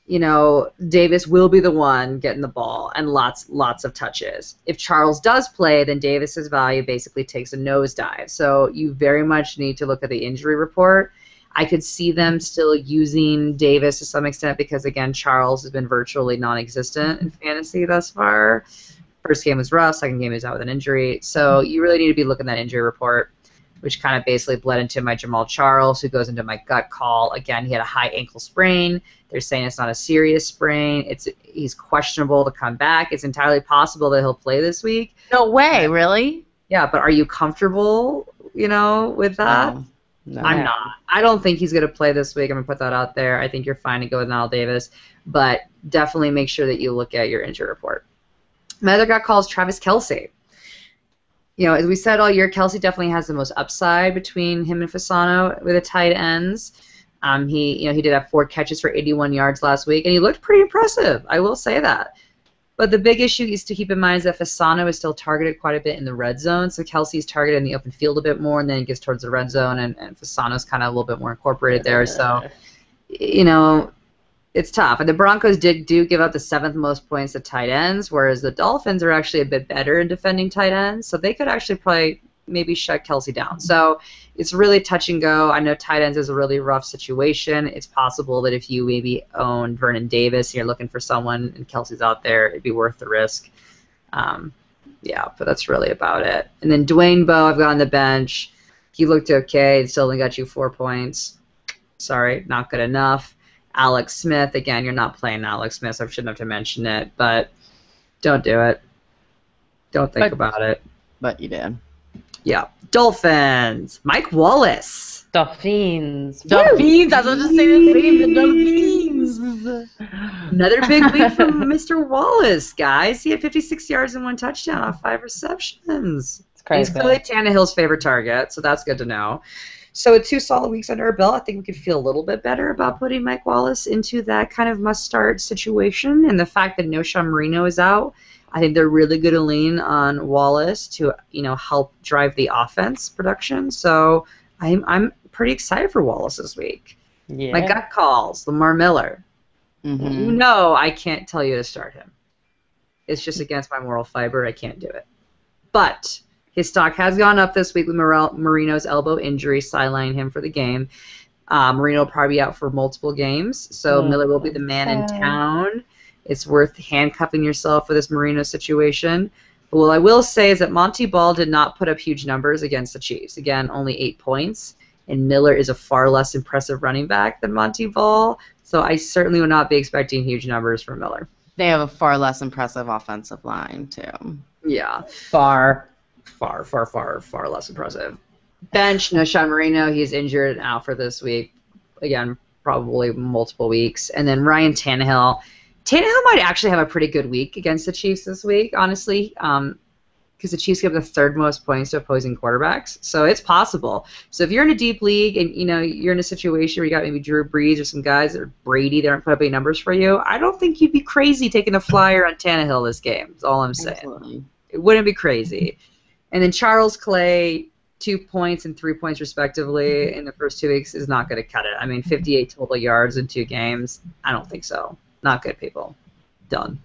Davis will be the one getting the ball and lots of touches. If Charles does play, then Davis's value basically takes a nosedive. So you very much need to look at the injury report. I could see them still using Davis to some extent because, again, Charles has been virtually non-existent in fantasy thus far. First game was rough. Second game is out with an injury. So you really need to be looking at that injury report, which kind of basically bled into my Jamal Charles, who goes into my gut call. Again, he had a high ankle sprain. They're saying it's not a serious sprain. He's questionable to come back. It's entirely possible that he'll play this week. No way, really? Yeah, but are you comfortable, with that? No. I'm not. I don't think he's going to play this week. I'm going to put that out there. I think you're fine to go with Niall Davis, but definitely make sure that you look at your injury report. My other gut call is Travis Kelce. As we said all year, Kelce definitely has the most upside between him and Fasano with the tight ends. He did have 4 catches for 81 yards last week, and he looked pretty impressive. I will say that. But the big issue is to keep in mind is that Fasano is still targeted quite a bit in the red zone. So Kelsey's targeted in the open field a bit more, and then he gets towards the red zone, and Fasano's kind of a little bit more incorporated there. So, it's tough. And the Broncos do give up the 7th most points to tight ends, whereas the Dolphins are actually a bit better in defending tight ends. So they could actually probably maybe shut Kelce down. So it's really touch and go. I know tight ends is a really rough situation. It's possible that if you maybe own Vernon Davis and you're looking for someone and Kelce's out there, it'd be worth the risk. But that's really about it. And then Dwayne Bowe, I've got on the bench. He looked okay. Still only got you 4 points. Sorry, not good enough. Alex Smith, again, you're not playing Alex Smith, so I shouldn't have to mention it, but don't do it. Don't think about it. But you did. Yeah. Dolphins. Mike Wallace. Dolphins. Dolphins. I was just saying the same. The Dolphins. Another big week from Mr. Wallace, guys. He had 56 yards and 1 touchdown off 5 receptions. It's crazy. He's clearly Tannehill's favorite target, so that's good to know. So with 2 solid weeks under our belt, I think we could feel a little bit better about putting Mike Wallace into that kind of must-start situation. And the fact that Noshawn Marino is out, I think they're really going to lean on Wallace to, help drive the offense production. So I'm pretty excited for Wallace this week. Yeah. My gut calls, Lamar Miller. Mm-hmm. I can't tell you to start him. It's just against my moral fiber. I can't do it. But his stock has gone up this week with Marino's elbow injury, sidelining him for the game. Marino will probably be out for multiple games, so Miller will be the man in town. It's worth handcuffing yourself for this Marino situation. But what I will say is that Monty Ball did not put up huge numbers against the Chiefs. Again, only 8 points. And Miller is a far less impressive running back than Monty Ball, so I certainly would not be expecting huge numbers from Miller. They have a far less impressive offensive line, too. Yeah. Far Far less impressive. Bench, Noshawn Marino, he's injured and out for this week. Again, probably multiple weeks. And then Ryan Tannehill. Tannehill might actually have a pretty good week against the Chiefs this week, honestly, because the Chiefs give the third most points to opposing quarterbacks. So it's possible. So if you're in a deep league and you're in a situation where you got maybe Drew Brees or some guys that are Brady that aren't put up any numbers for you, I don't think you'd be crazy taking a flyer on Tannehill this game. That's all I'm saying. Absolutely. It wouldn't be crazy. And then Charles Clay, 2 points and 3 points respectively in the first 2 weeks is not going to cut it. I mean, 58 total yards in 2 games. I don't think so. Not good, people. Done.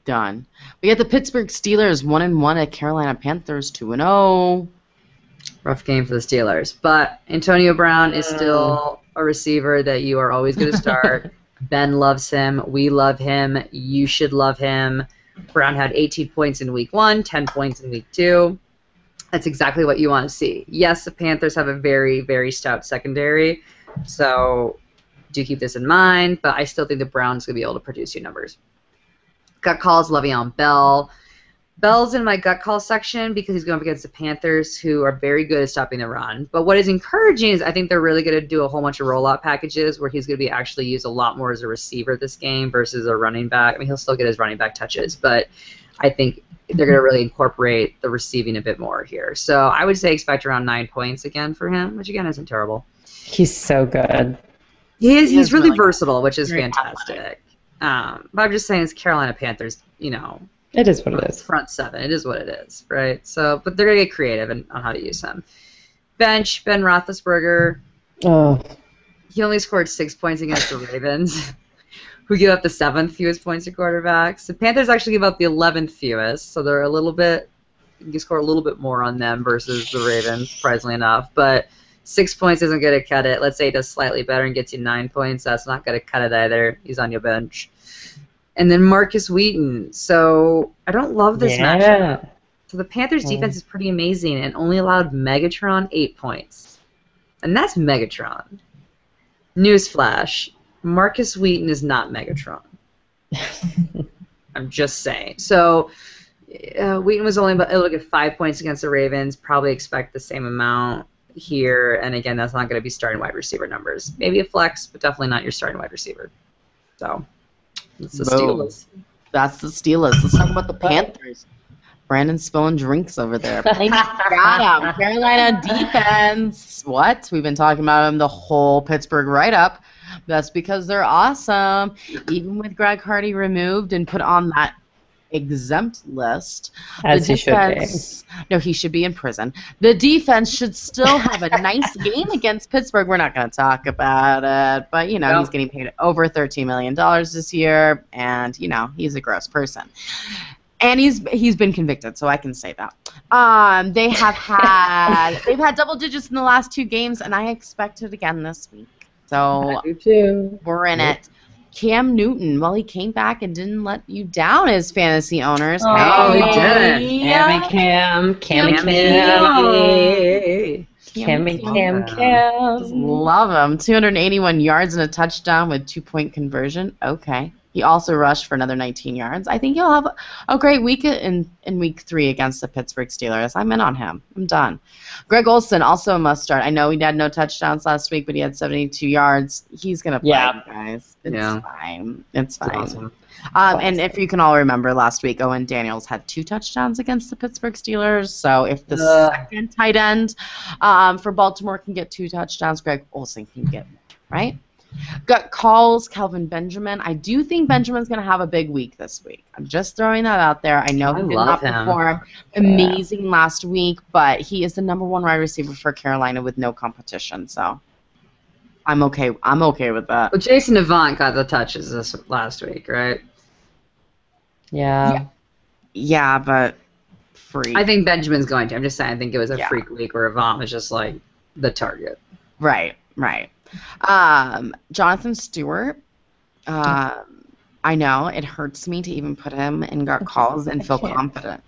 Done. We got the Pittsburgh Steelers 1-1 at Carolina Panthers 2-0. Rough game for the Steelers. But Antonio Brown is still a receiver that you are always going to start. Ben loves him. We love him. You should love him. Brown had 18 points in week 1, 10 points in week 2. That's exactly what you want to see. Yes, the Panthers have a very, very stout secondary, so do keep this in mind, but I still think the Browns going to be able to produce you numbers. Gut calls, Le'Veon Bell. Bell's in my gut call section because he's going up against the Panthers, who are very good at stopping the run. But what is encouraging is I think they're really going to do a whole bunch of rollout packages where he's going to be actually used a lot more as a receiver this game versus a running back. I mean, he'll still get his running back touches, but I think they're going to really incorporate the receiving a bit more here. So I would say expect around 9 points again for him, which again isn't terrible. He's so good. He's really versatile, which is Very fantastic. But I'm just saying, it's Carolina Panthers, It is what it is. front seven. It is what it is, right? So, but they're going to get creative on how to use him. Bench, Ben Roethlisberger. Oh, He only scored 6 points against the Ravens, who give up the 7th fewest points to quarterbacks. The Panthers actually give up the 11th fewest, so they're you can score a little bit more on them versus the Ravens, surprisingly enough. But 6 points isn't going to cut it. Let's say he does slightly better and gets you 9 points. That's not going to cut it either. He's on your bench. And then Marcus Wheaton. So I don't love this matchup. So the Panthers' defense is pretty amazing and only allowed Megatron 8 points. And that's Megatron. Newsflash. Marcus Wheaton is not Megatron. I'm just saying. So Wheaton was only able to get 5 points against the Ravens. Probably expect the same amount here. And again, that's not going to be starting wide receiver numbers. Maybe a flex, but definitely not your starting wide receiver. So that's the Steelers. That's the Steelers. Let's talk about the Panthers. Brandon's spilling drinks over there. Got him. Carolina defense. What? We've been talking about him the whole Pittsburgh write-up. That's because they're awesome. Even with Greg Hardy removed and put on that exempt list. As he should be. No, he should be in prison. The defense should still have a nice game against Pittsburgh. We're not going to talk about it, but, he's getting paid over $13 million this year, and, he's a gross person. And he's been convicted, so I can say that. They've had double digits in the last 2 games, and I expect it again this week. So I do too. We're in it. Cam Newton, well, he came back and didn't let you down as fantasy owners. Oh, he did. Cam. Love him. 281 yards and a touchdown with 2-point conversion. Okay. He also rushed for another 19 yards. I think he'll have a great week in week 3 against the Pittsburgh Steelers. I'm in on him. I'm done. Greg Olsen, also a must start. I know he had no touchdowns last week, but he had 72 yards. He's going to play, guys. It's fine. It's fine. Awesome. And if you can all remember, last week Owen Daniels had 2 touchdowns against the Pittsburgh Steelers. So if the second tight end for Baltimore can get 2 touchdowns, Greg Olsen can get more, right? Gut calls, Kelvin Benjamin. I do think Benjamin's going to have a big week this week. I'm just throwing that out there. I know he did not perform amazing last week, but he is the number 1 wide receiver for Carolina with no competition. So I'm okay. I'm okay with that. Well, Jason Avant got the touches this last week, right? Yeah. Yeah, but freak. I think Benjamin's going to. I'm just saying. I think it was a freak week where Avant was just like the target. Right. Jonathan Stewart. I know it hurts me to even put him in gut calls and feel confident.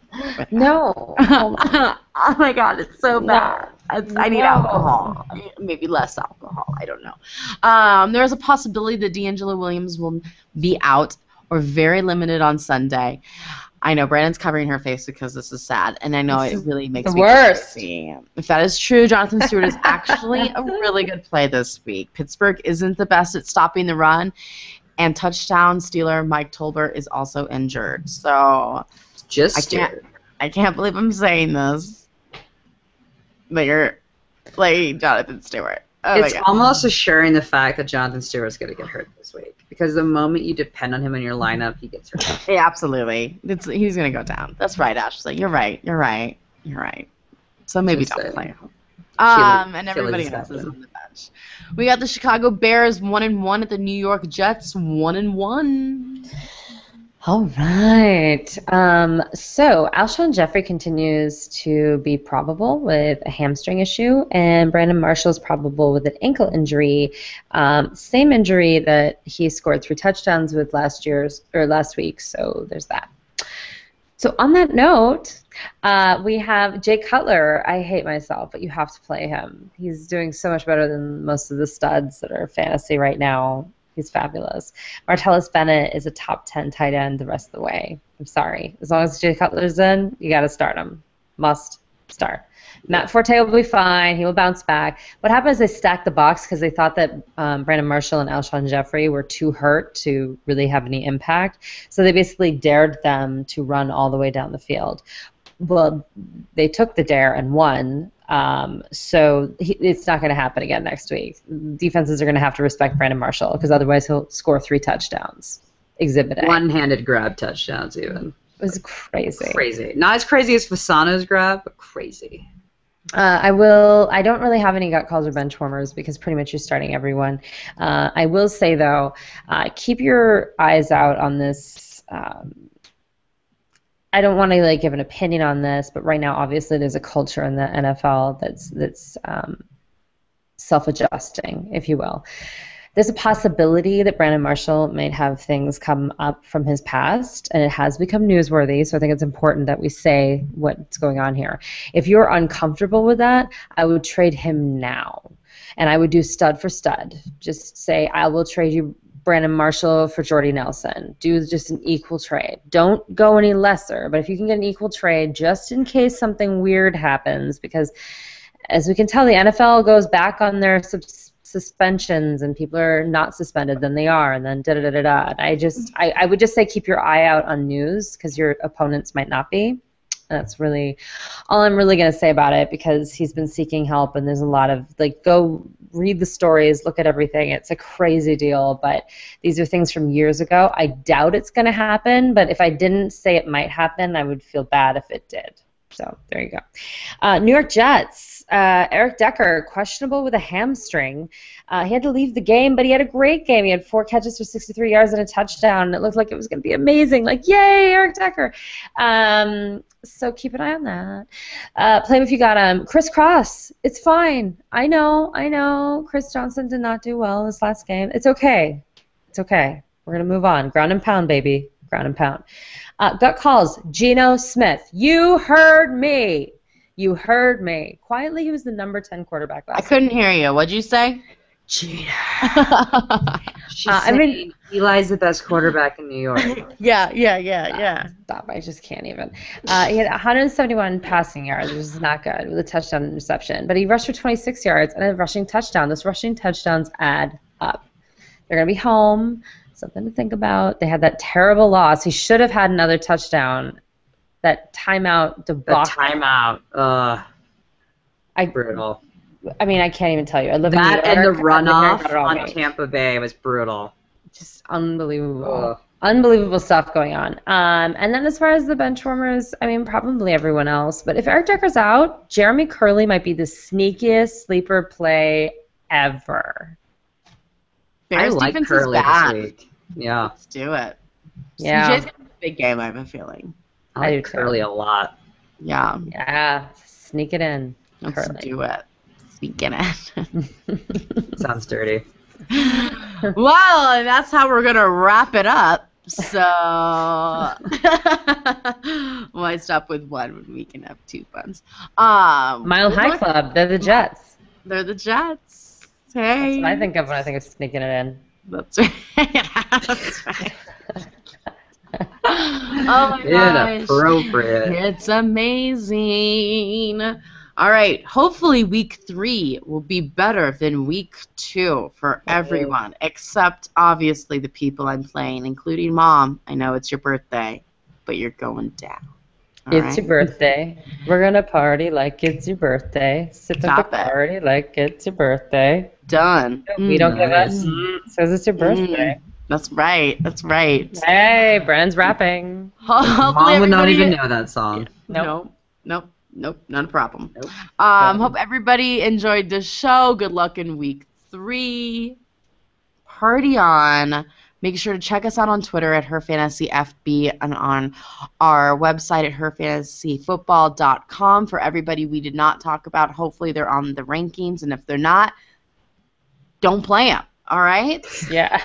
No. Oh my God, it's so bad. I need alcohol. Maybe less alcohol. I don't know. There's a possibility that D'Angelo Williams will be out or very limited on Sunday. I know Brandon's covering her face because this is sad, and I know it really makes the me worst. crazy. If that is true, Jonathan Stewart is actually a really good play this week. Pittsburgh isn't the best at stopping the run, and touchdown stealer Mike Tolbert is also injured. So I can't believe I'm saying this, but you're playing Jonathan Stewart. Oh it's almost assuring the fact that Jonathan Stewart's going to get hurt this week, because the moment you depend on him in your lineup, he gets hurt. Yeah, absolutely. He's going to go down. That's right, Ashley. You're right. So maybe don't play him. And everybody else is on the bench. We got the Chicago Bears 1-1 at the New York Jets 1-1. All right. So Alshon Jeffrey continues to be probable with a hamstring issue, and Brandon Marshall is probable with an ankle injury, same injury that he scored 3 touchdowns with last week. So there's that. So on that note, we have Jay Cutler. I hate myself, but you have to play him. He's doing so much better than most of the studs that are fantasy right now. He's fabulous. Martellus Bennett is a top 10 tight end the rest of the way. I'm sorry. As long as Jay Cutler's in, you got to start him. Must start. Matt Forte will be fine. He will bounce back. What happened is they stacked the box because they thought that Brandon Marshall and Alshon Jeffrey were too hurt to really have any impact. So they basically dared them to run all the way down the field. Well, they took the dare and won. So it's not going to happen again next week. Defenses are going to have to respect Brandon Marshall because otherwise he'll score 3 touchdowns. Exhibit A. One-handed grab touchdowns even. It was crazy. Crazy. Not as crazy as Fasano's grab, but crazy. I don't really have any gut calls or bench warmers because pretty much you're starting everyone. I will say, though, keep your eyes out on this. I don't want to give an opinion on this, but right now, obviously, there's a culture in the NFL that's self-adjusting, if you will. There's a possibility that Brandon Marshall might have things come up from his past, and it has become newsworthy, so I think it's important that we say what's going on here. If you're uncomfortable with that, I would trade him now, and I would do stud for stud. Just say, I will trade you Brandon Marshall for Jordy Nelson. Do just an equal trade. Don't go any lesser, but if you can get an equal trade just in case something weird happens, because as we can tell, the NFL goes back on their suspensions and people are not suspended, then they are, and then da-da-da-da-da. I would just say keep your eye out on news because your opponents might not be. That's really all I'm really going to say about it because he's been seeking help and there's a lot of, go read the stories, look at everything. It's a crazy deal, but these are things from years ago. I doubt it's going to happen, but if I didn't say it might happen, I would feel bad if it did. So there you go. New York Jets. Eric Decker, questionable with a hamstring. He had to leave the game, but he had a great game. He had 4 catches for 63 yards and a touchdown. It looked like it was going to be amazing. Yay, Eric Decker. So keep an eye on that. Play him if you got him. Chris Cross, it's fine. I know. Chris Johnson did not do well in this last game. It's okay. We're going to move on. Ground and pound, baby. Ground and pound. Gut calls, Geno Smith. You heard me. Quietly, he was the number 10 quarterback last I couldn't hear you. What'd you say? Geno. Eli's the best quarterback in New York. Yeah. Stop, I just can't even. He had 171 passing yards, which is not good, with a touchdown and interception. But he rushed for 26 yards and a rushing touchdown. Those rushing touchdowns add up. They're going to be home. Something to think about. They had that terrible loss. He should have had another touchdown. That timeout debacle. Brutal. I mean, I can't even tell you. I live that in New York, and the runoff on Tampa Bay was brutal. Just unbelievable. Unbelievable stuff going on. And then as far as the bench warmers, I mean, probably everyone else. But if Eric Decker's out, Jeremy Curley might be the sneakiest sleeper play ever. Bears I like defense Curley is bad. this week. Yeah. Let's do it. Yeah. CJ's got a big game, I have a feeling. I like do too. Curley a lot. Yeah. Yeah. Sneak it in. Let's Curley. do it. Speaking it. Sounds dirty. Well, and that's how we're going to wrap it up. So, why stop with one when we can have 2 funds? Mile High Club. They're the Jets. They're the Jets. Hey. That's what I think of when I think of sneaking it in. That's right. That's right. Oh my gosh. Inappropriate. It's amazing. All right. Hopefully, week 3 will be better than week 2 for everyone, except obviously the people I'm playing, including Mom. I know it's your birthday, but you're going down. All It's right? your birthday. We're gonna party like it's your birthday. Sip at Stop the it. party like it's your birthday. Done. We don't give Nice. a says it's your birthday. That's right. That's right. Hey, Brand's rapping. Hopefully Mom would not everybody- even know that song. Nope. Nope, not a problem. Nope. Hope everybody enjoyed the show. Good luck in week 3. Party on. Make sure to check us out on Twitter at HerFantasyFB and on our website at HerFantasyFootball.com for everybody we did not talk about. Hopefully they're on the rankings, and if they're not, don't play them. All right? Yeah.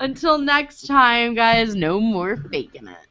Until next time, guys, no more faking it.